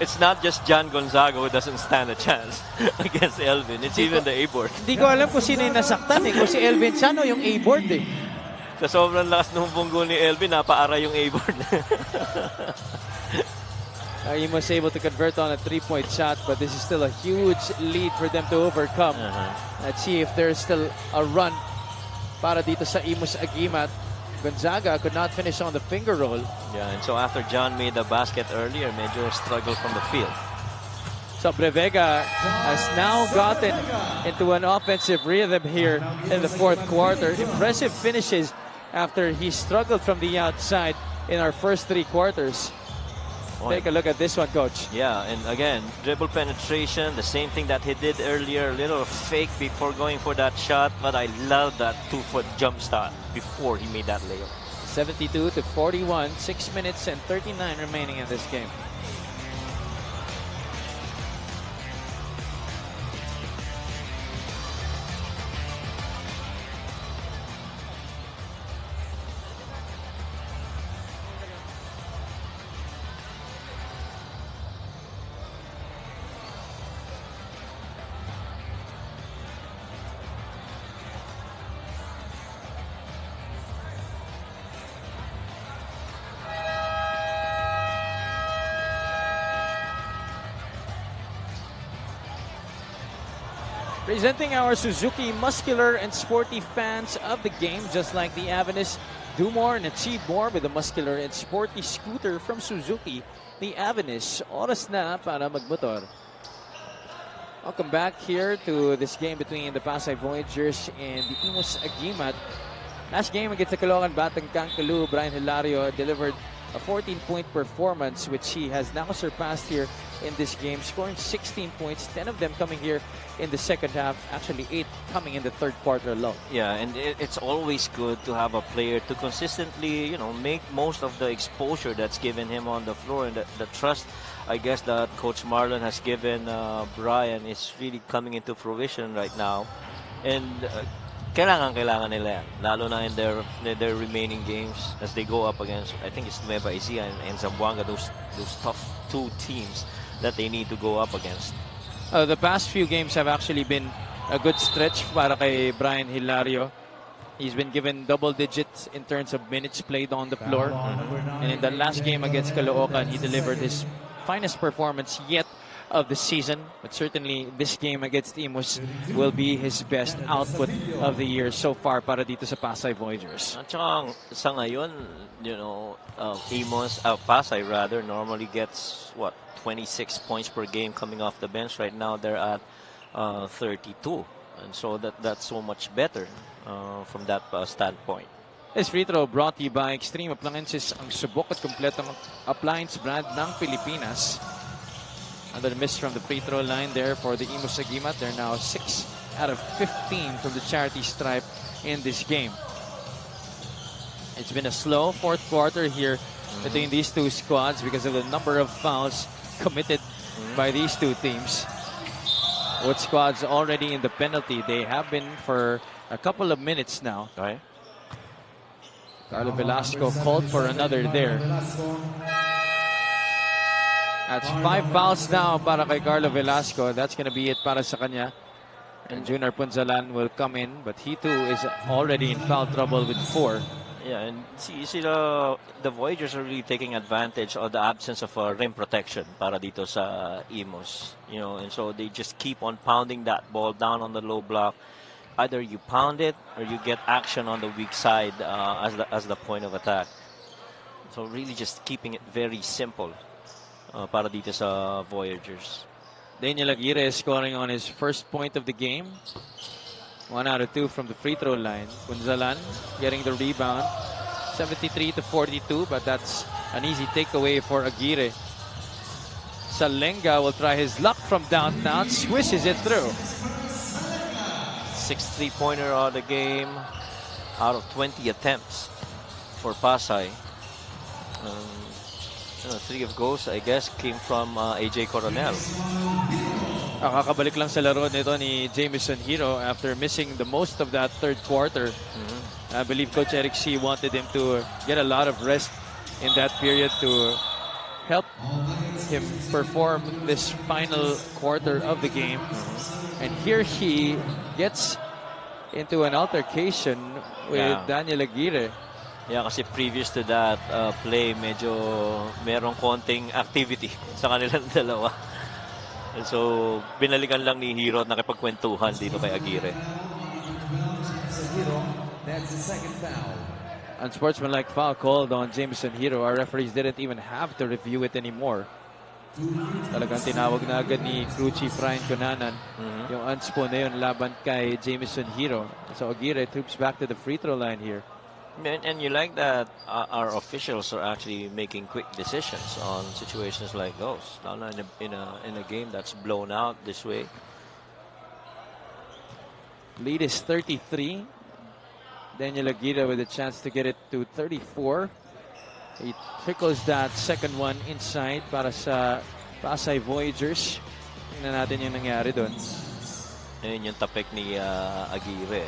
it's not just John Gonzaga who doesn't stand a chance against Elvin. It's even the A-board. Hindi ko alam kung sino yung nasaktan kung si Elvin Chan o yung A-board Sa sobrang lakas ng bunggo ni Elvin, napaara yung A-board. He was able to convert on a 3-point shot, but this is still a huge lead for them to overcome. Let's see if there's still a run para dito sa IMUS Agimat. Gonzaga could not finish on the finger roll. Yeah, and so after John made the basket earlier, medyo struggle from the field. Sobrevega has now gotten into an offensive rhythm here in the fourth quarter. Impressive finishes after he struggled from the outside in our first 3 quarters. Take a look at this one, Coach. Yeah, and again, dribble penetration, the same thing that he did earlier, a little fake before going for that shot, but I love that 2-foot jump start before he made that layup. 72-41, 6 minutes and 39 remaining in this game. Presenting our Suzuki muscular and sporty fans of the game, just like the Avenus, do more and achieve more with the muscular and sporty scooter from Suzuki. The Avenus, oras na para magmotor. Welcome back here to this game between the Pasay Voyagers and the IMUS Agimat. Last game against the Caloocan Batang Kangkalu, Brian Hilario delivered a 14-point performance, which he has now surpassed here in this game, scoring 16 points, 10 of them coming here in the second half, actually 8 coming in the third quarter alone. Yeah, and it's always good to have a player to consistently, make most of the exposure that's given him on the floor, and the trust I guess that Coach Marlon has given Brian is really coming into fruition right now. And kailangan nila yan, lalo na in their remaining games as they go up against, I think it's Nueva Ecija and Zamboanga, those tough two teams that they need to go up against. The past few games have actually been a good stretch para kay Brian Hilario. He's been given double digits in terms of minutes played on the floor. And in the last game against Caloocan, he delivered his finest performance yet of the season. But certainly this game against IMUS will be his best output of the year so far para dito sa Pasay Voyagers. At saka sa ngayon, you know, PASAY rather, normally gets, 26 points per game coming off the bench. Right now, they're at 32. And so that's so much better from that standpoint. This free throw brought to you by Extreme Appliances, ang subok at kompletong appliance brand ng Pilipinas. Another miss from the free throw line there for the IMUS Agimat. They're now 6 out of 15 from the charity stripe in this game. It's been a slow fourth quarter here between these two squads because of the number of fouls committed by these two teams. Both squads already in the penalty. They have been for a couple of minutes now. Okay. Carlo Velasco called for another there. That's 5 fouls now para kay Carlo Velasco. That's going to be it para sa kanya. And Junior Punzalan will come in, but he too is already in foul trouble with 4. Yeah, and see the Voyagers are really taking advantage of the absence of rim protection para dito sa IMUS. You know, and so they just keep on pounding that ball down on the low block. Either you pound it or you get action on the weak side as the point of attack. So really just keeping it very simple para dito sa Voyagers. Daniel Aguirre is scoring on his first point of the game. 1 out of 2 from the free throw line. Punzalan getting the rebound. 73-42, but that's an easy takeaway for Aguirre. Salenga will try his luck from downtown. Swishes it through. 6 3-pointer of the game out of 20 attempts for Pasay. 3 of those, I guess, came from AJ Coronel. Kakabalik lang sa laro nito ni Jamison Hero after missing the most of that third quarter. I believe Coach Eric C. wanted him to get a lot of rest in that period to help him perform this final quarter of the game. And here he gets into an altercation with Daniel Aguirre. Yeah, kasi previous to that play, medyo merong konting activity sa kanilang dalawa. And so, binalikan lang ni Hero at nakipagkwentuhan dito kay Aguirre. That's the second foul. Unsportsmanlike foul called on Jameson Hero. Our referees didn't even have to review it anymore. Talagang tinawag na agad ni crew chief Ryan Conanan yung unspo na yun laban kay Jameson Hero. So Aguirre troops back to the free throw line here. And you like that our officials are actually making quick decisions on situations like those. Now in a game that's blown out this way. Lead is 33. Daniel Aguirre with a chance to get it to 34. He trickles that second one inside para sa Pasay Voyagers. Tingnan natin yung nangyari doon. Ayun yung tapik ni Aguirre.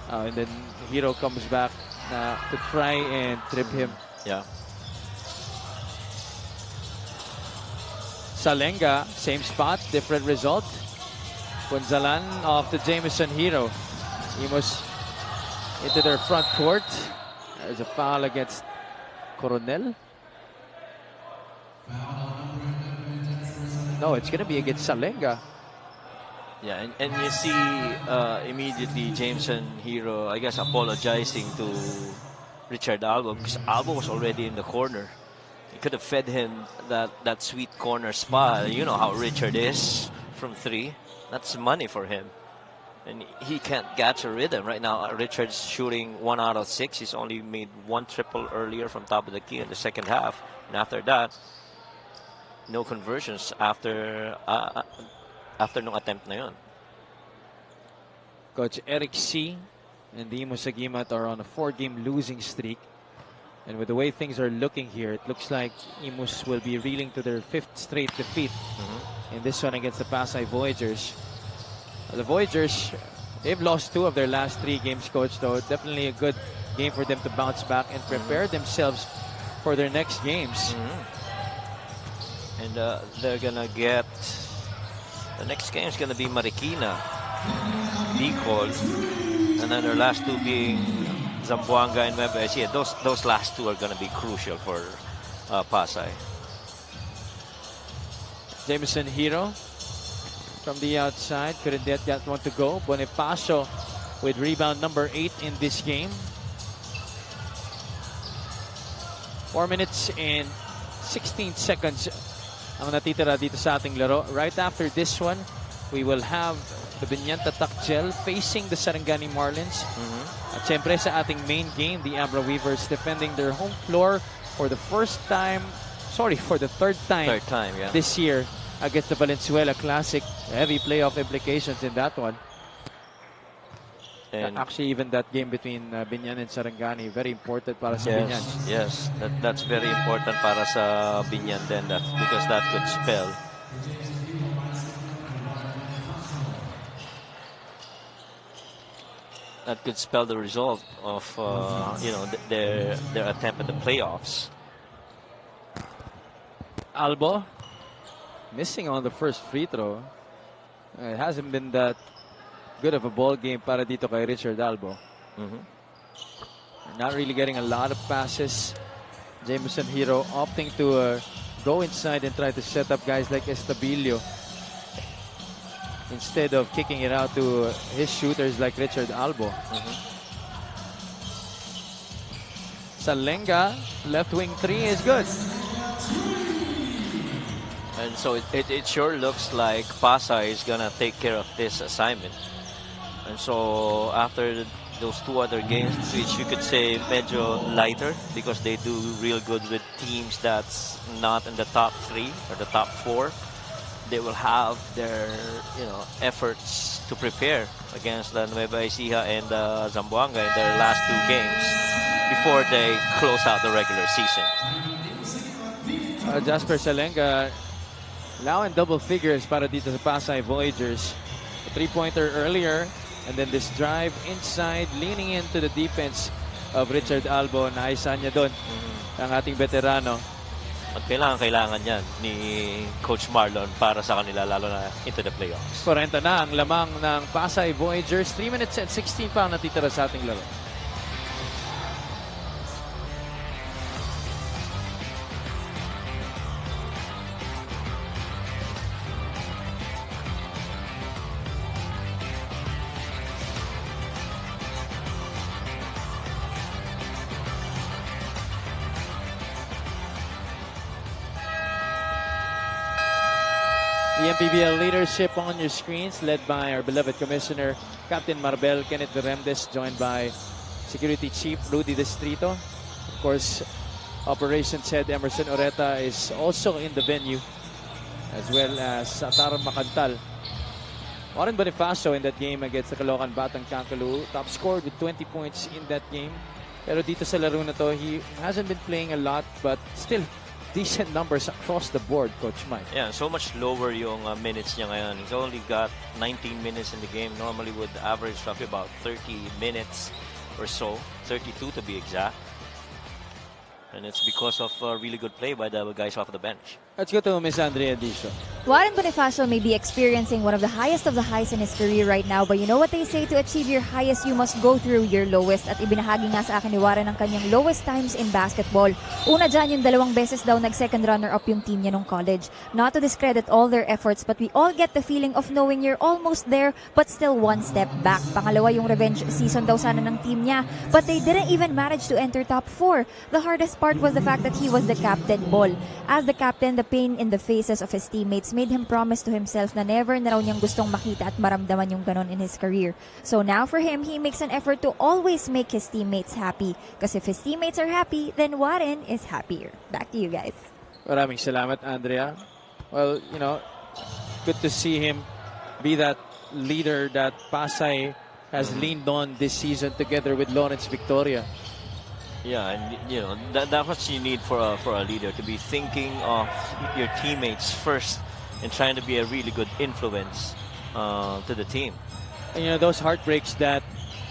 And then Hero comes back to try and trip him. Yeah. Salenga, same spot, different result. Punzalan off to Jameson Hero. IMUS into their front court. There's a foul against Coronel. No, it's going to be against Salenga. Yeah, and you see immediately Jameson Hero, I guess, apologizing to Richard Albo because Albo was already in the corner. He could have fed him that sweet corner spot. You know how Richard is from 3. That's money for him. And he can't catch a rhythm right now. Richard's shooting 1 out of 6. He's only made 1 triple earlier from top of the key in the second half. And after that, no conversions after nung attempt na yun. Coach Eric C. and the IMUS Agimat are on a 4-game losing streak. And with the way things are looking here, it looks like IMUS will be reeling to their 5th straight defeat in this one against the PASAY Voyagers. The Voyagers, they've lost 2 of their last 3 games, Coach, though definitely a good game for them to bounce back and prepare themselves for their next games. And they're gonna get, the next game is gonna be Marikina, Bicol, and then their last 2 being Zamboanga and Nueva Ecija. Those last 2 are gonna be crucial for PASAY. Jameson Hero from the outside, couldn't get that one to go. Bonifacio with rebound number 8 in this game. 4 minutes and 16 seconds ang natitira dito sa ating laro. Right after this one, we will have the Binyanta Takjel facing the Sarangani Marlins. At syempre sa ating main game, the Abra Weavers defending their home floor for the first time, for the third time Yeah. this year against the Valenzuela Classic. Heavy playoff implications in that one. And actually, even that game between Binyan and Sarangani, very important para sa Binyan. Yes, that's very important para sa Binyan then, because that could spell the result of their attempt at the playoffs. Albo missing on the first free throw. It hasn't been that good of a ball game para dito kay Richard Albo. Not really getting a lot of passes. Jameson Hero opting to go inside and try to set up guys like Estabilio instead of kicking it out to his shooters like Richard Albo. Salenga, left wing 3 is good. And so it sure looks like PASAY is gonna take care of this assignment. And so after those 2 other games, which you could say medyo lighter because they do real good with teams that's not in the top 3 or the top 4, they will have their efforts to prepare against the Nueva Ecija and Zamboanga in their last 2 games before they close out the regular season. Jasper Salenga now in double figures para dito sa PASAY Voyagers. A 3-pointer earlier, and then this drive inside, leaning into the defense of Richard Albo. Naisan niya doon ang ating veterano. At kailangan yan ni Coach Marlon para sa kanila, lalo na into the playoffs. 40 na ang lamang ng PASAY Voyagers. 3 minutes and 16 pa ang natitira sa ating laro. The MPBL leadership on your screens, led by our beloved Commissioner, Captain Marbel Kenneth Veremdes, joined by Security Chief Rudy Distrito. Of course, Operations Head Emerson Oreta is also in the venue, as well as Sataro Macantal. Warren Bonifacio in that game against the Caloocan Batang Kankalu, top scored with 20 points in that game. Pero dito sa laro na to, he hasn't been playing a lot, but still decent numbers across the board, Coach Mike. Yeah, so much lower yung minutes niya ngayon. He's only got 19 minutes in the game. Normally would average roughly about 30 minutes or so, 32 to be exact. And it's because of really good play by the guys off the bench. Let's go to Miss Andrea Dicio. Warren Bonifacio may be experiencing one of the highest of the highs in his career right now, but you know what they say, to achieve your highest, you must go through your lowest. At ibinahagi nga sa akin ni Warren ang kanyang lowest times in basketball. Una dyan, yung 2 beses daw nag-second runner-up yung team niya nung college. Not to discredit all their efforts, but we all get the feeling of knowing you're almost there, but still one step back. Pangalawa, yung revenge season daw sana ng team niya, but they didn't even manage to enter top 4. The hardest part was the fact that he was the captain ball. As the captain, the pain in the faces of his teammates made him promise to himself na never na raw niyang gustong makita at maramdaman yung ganon in his career. So now for him, he makes an effort to always make his teammates happy. Because if his teammates are happy, then Warren is happier. Back to you guys. Maraming salamat, Andrea. Well, good to see him be that leader that PASAY has leaned on this season together with Lawrence Victoria. Yeah, and you know that's what you need for a leader, to be thinking of your teammates first and trying to be a really good influence to the team. And, you know, those heartbreaks that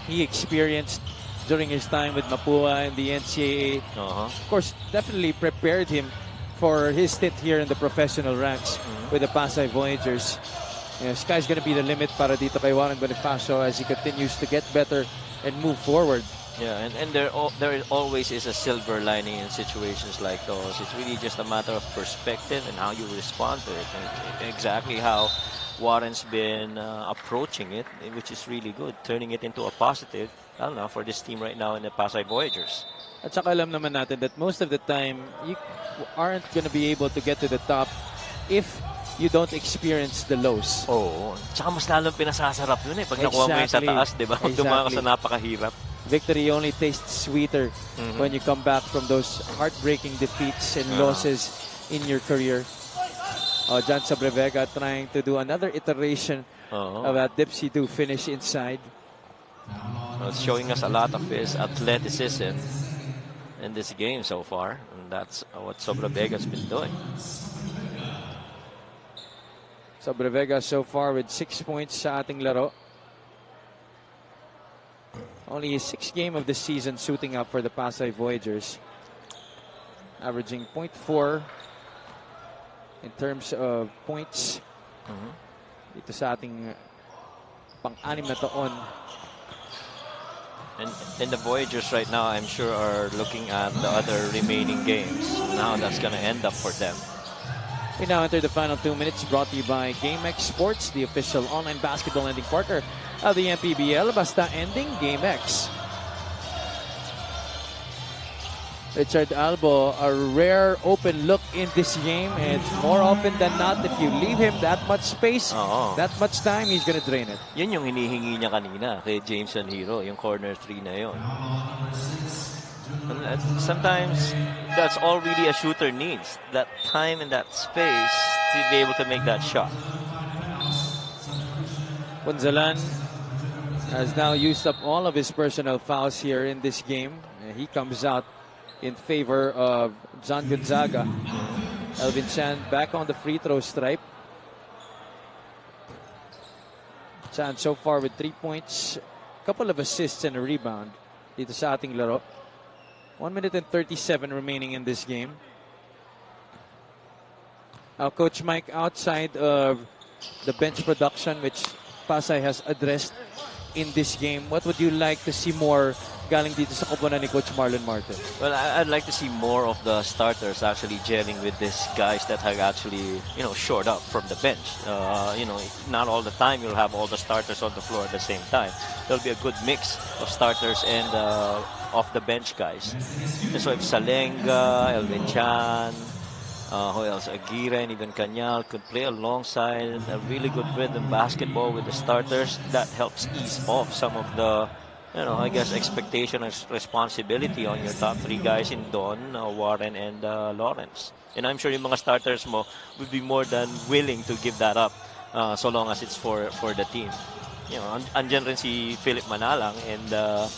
he experienced during his time with Mapua and the NCAA, of course, definitely prepared him for his stint here in the professional ranks with the Pasay Voyagers. You know, sky's going to be the limit para dito kay Warren Bonifacio as he continues to get better and move forward. Yeah, and there always is a silver lining in situations like those. It's really just a matter of perspective and how you respond to it. And exactly how Warren's been approaching it, which is really good, turning it into a positive, I don't know, for this team right now in the Pasay Voyagers. At saka alam naman natin that most of the time, you aren't going to be able to get to the top if you don't experience the lows. Oo. Tsaka mas lalong pinasasarap yun pag nakuha mo yun sa taas, di ba? Pag dumaan ka sa napakahirap. Victory only tastes sweeter when you come back from those heartbreaking defeats and losses in your career. John Sobrevega trying to do another iteration of that dipsy-do finish inside. It's showing us a lot of his athleticism in this game so far, and that's what Sobrevega's been doing. Sobrevega so far with 6 points sa ating laro. Only his 6th game of the season suiting up for the Pasay Voyagers. Averaging 0.4 in terms of points. Dito sa ating pang-anim na taon. And the Voyagers right now, I'm sure, are looking at the other remaining games. Now that's going to end up for them. We now enter the final 2 minutes, brought to you by GameX Sports, the official online basketball lending partner of the MPBL. Basta ending, GameX. Richard Albo, a rare open look in this game, and more often than not, if you leave him that much space, that much time, he's gonna drain it. Yun yung hinihingi niya kanina kay Jameson Hero, yung corner 3 na yun. And sometimes that's all really a shooter needs, that time and that space to be able to make that shot. Punzalan has now used up all of his personal fouls here in this game. And he comes out in favor of John Gonzaga. Elvin Chan back on the free throw stripe. Chan so far with 3 points, couple of assists and a rebound dito sa ating laro. 1 minute and 37 remaining in this game. Now, Coach Mike, outside of the bench production, which Pasay has addressed in this game, what would you like to see more galing dito sa koponan ni Coach Marlon Martin? Well, I'd like to see more of the starters actually gelling with these guys that have actually, shored up from the bench. Not all the time you'll have all the starters on the floor at the same time. There'll be a good mix of starters and off the bench guys. And so if Salenga, Elvin Chan, who else? Aguirre and even Cañal could play alongside a really good rhythm basketball with the starters, that helps ease off some of the expectation and responsibility on your top 3 guys in Don, Warren, and Lawrence. And I'm sure yung mga starters mo would be more than willing to give that up so long as it's for the team. Andyan rin si Philip Manalang and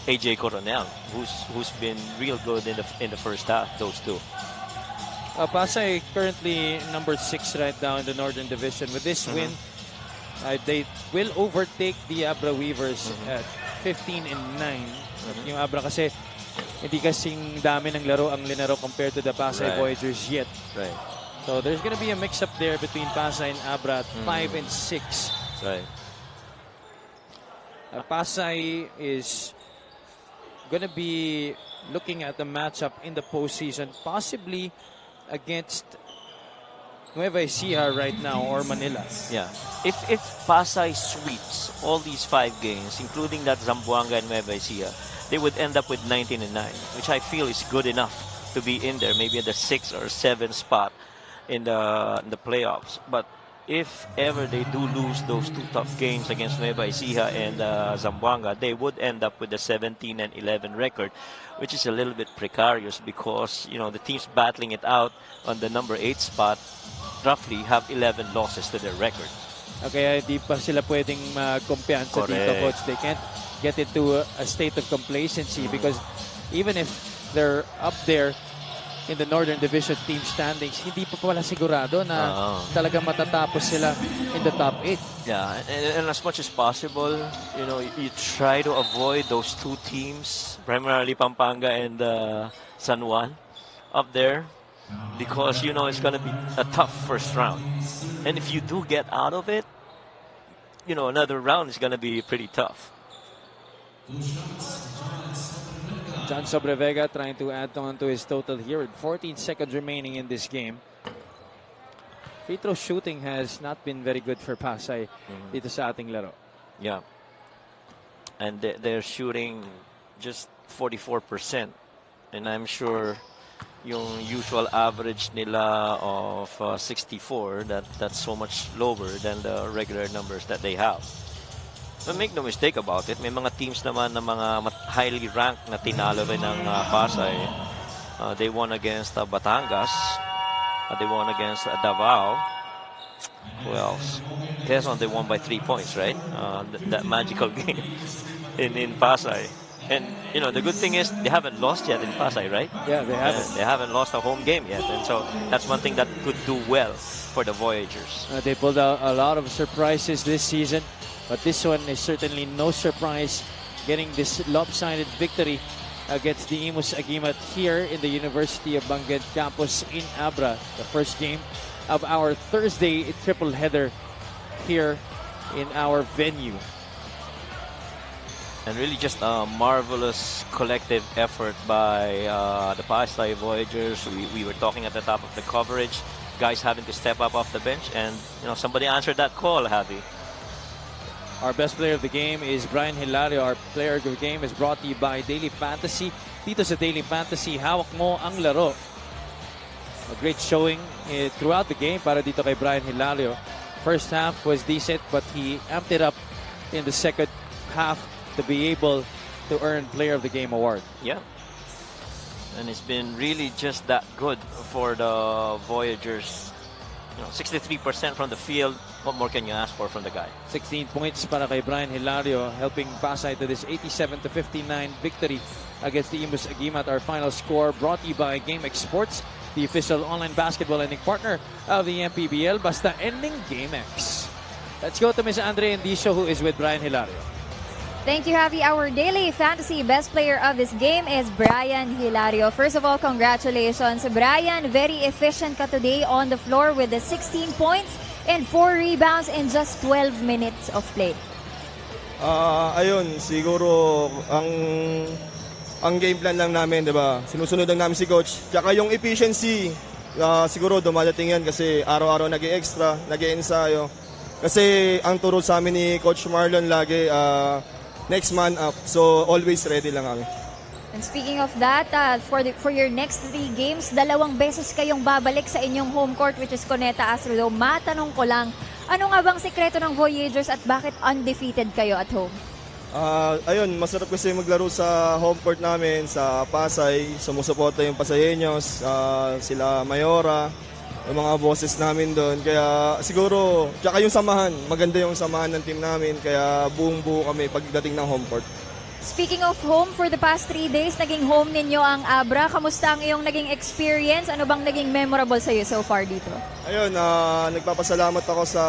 AJ Coronel, who's been real good in the first half, those two. Pasay currently number 6 right now in the Northern Division. With this win, they will overtake the Abra Weavers at 15-9. Yung Abra kasi hindi kasing dami ng laro ang linaro compared to the Pasay Voyagers yet. Right. So there's gonna be a mix-up there between Pasay and Abra at 5 and 6. Right. Pasay is gonna be looking at the matchup in the postseason, possibly against Nueva Ecija right now or Manila. Yeah. If Pasay sweeps all these 5 games, including that Zamboanga and Nueva Ecija, they would end up with 19-9, which I feel is good enough to be in there, maybe at the 6 or 7 spot in the playoffs. But if ever they do lose those 2 tough games against Nueva Ecija and Zamboanga, they would end up with a 17-11 record, which is a little bit precarious because, the teams battling it out on the number 8 spot roughly have 11 losses to their record. Okay, hindi pa sila pwedeng magkumpiyansa dito, Coach. They can't get into a state of complacency because even if they're up there in the Northern Division team standings, hindi pa pala sigurado na talagang matatapos sila in the top 8. Yeah, and as much as possible, you know, you try to avoid those two teams, primarily Pampanga and San Juan, up there, because you know it's going to be a tough first round. And if you do get out of it, you know, another round is going to be pretty tough. John Sobrevega trying to add on to his total here with 14 seconds remaining in this game. Free throw shooting has not been very good for Pasay dito sa ating laro. Yeah. And they're shooting just 44%. And I'm sure yung usual average nila of 64, that's so much lower than the regular numbers that they have. But make no mistake about it, may mga teams naman na mga highly ranked na tinalo rin ng Pasay. They won against Batangas. They won against Davao. Who else? Quezon, they won by 3 points, right? That magical game in Pasay. And, you know, the good thing is they haven't lost yet in Pasay, right? Yeah, they haven't. They haven't lost a home game yet. And so that's one thing that could do well for the Voyagers. They pulled out a lot of surprises this season. But this one is certainly no surprise, getting this lopsided victory against the IMUS Agimat here in the University of Benguet campus in Abra. The first game of our Thursday triple header here in our venue. And really just a marvelous collective effort by the Pasay Voyagers. We were talking at the top of the coverage, guys having to step up off the bench, and you know, somebody answered that call, Javi. Our best player of the game is Brian Hilario. Our player of the game is brought to you by Daily Fantasy. Dito sa Daily Fantasy, hawak mo ang laro. A great showing throughout the game para dito kay Brian Hilario. First half was decent, but he amped it up in the second half to be able to earn Player of the Game award. Yeah. And it's been really just that good for the Voyagers. You know, 63% from the field. What more can you ask for from the guy? 16 points para kay Brian Hilario, helping Pasay to this 87-59 victory against the IMUS Agimat. Our final score brought to you by GameX Sports, the official online basketball lending partner of the MPBL. Basta ending GameX. Let's go to Ms. Andre Indicio, who is with Brian Hilario. Thank you, Javi. Our daily fantasy best player of this game is Brian Hilario. First of all, congratulations, Brian. Very efficient ka today on the floor with the 16 points and 4 rebounds in just 12 minutes of play. Ayun, siguro ang game plan lang namin, 'di ba? Sinusunod lang namin si coach. Tsaka yung efficiency, siguro dumadating yan kasi araw-araw nag-extra, nag-ensayo. Kasi ang turo sa amin ni Coach Marlon lagi, next man up. So always ready lang kami. And speaking of that, for your next 3 games, 2 beses kayong babalik sa inyong home court, which is Cuneta Astrodome. Matanong ko lang, ano nga bang sikreto ng Voyagers at bakit undefeated kayo at home? Ayun, masarap kasi maglaro sa home court namin, sa Pasay. Sumusuporta yung Pasayeños, sila Mayora, yung mga bosses namin doon. Kaya siguro, tsaka yung samahan, maganda yung samahan ng team namin. Kaya buong-buo kami pagdating ng home court. Speaking of home, for the past 3 days, naging home ninyo ang Abra. Kamusta ang iyong naging experience? Ano bang naging memorable sa iyo so far dito? Ayun, nagpapasalamat ako sa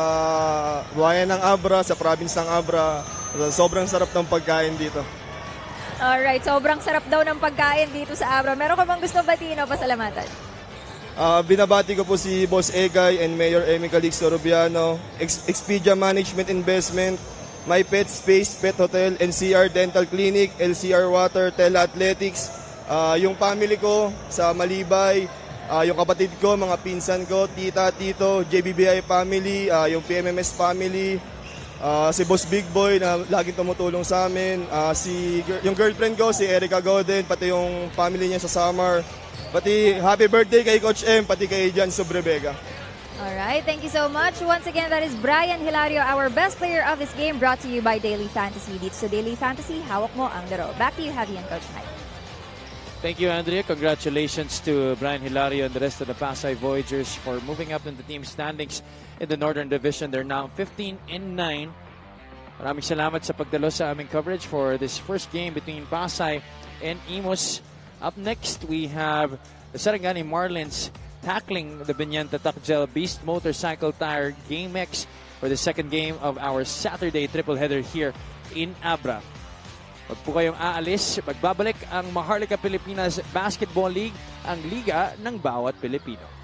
buhayan ng Abra, sa province ng Abra. Sobrang sarap ng pagkain dito. Alright, sobrang sarap daw ng pagkain dito sa Abra. Meron ka bang gusto batiin o pasalamatan? Binabati ko po si Boss Egay and Mayor Amy Calixto Rubiano, Expedia Management Investment, My Pet Space Pet Hotel, NCR Dental Clinic, LCR Water, Tela Athletics, yung family ko sa Malibay, yung kapatid ko, mga pinsan ko, tita, tito, JBBI family, yung PMMS family, si Boss Big Boy na laging tumutulong sa amin, yung girlfriend ko, si Erica Godin, pati yung family niya sa Samar, pati happy birthday kay Coach M, pati kay Jan Sobrevega. Alright, thank you so much. Once again, that is Brian Hilario, our best player of this game, brought to you by Daily Fantasy. Dito sa Daily Fantasy, hawak mo ang laro. Back to you, Javi and Coach Mike. Thank you, Andrea. Congratulations to Brian Hilario and the rest of the Pasay Voyagers for moving up in the team standings in the Northern Division. They're now 15-9. Maraming salamat sa pagdalo sa aming coverage for this first game between Pasay and IMUS. Up next, we have the Sarangani Marlins tackling the Binyanta Takjel Beast Motorcycle Tire GameX for the second game of our Saturday triple header here in Abra. Huwag po kayong aalis. Magbabalik ang Maharlika Pilipinas Basketball League, ang liga ng bawat Pilipino.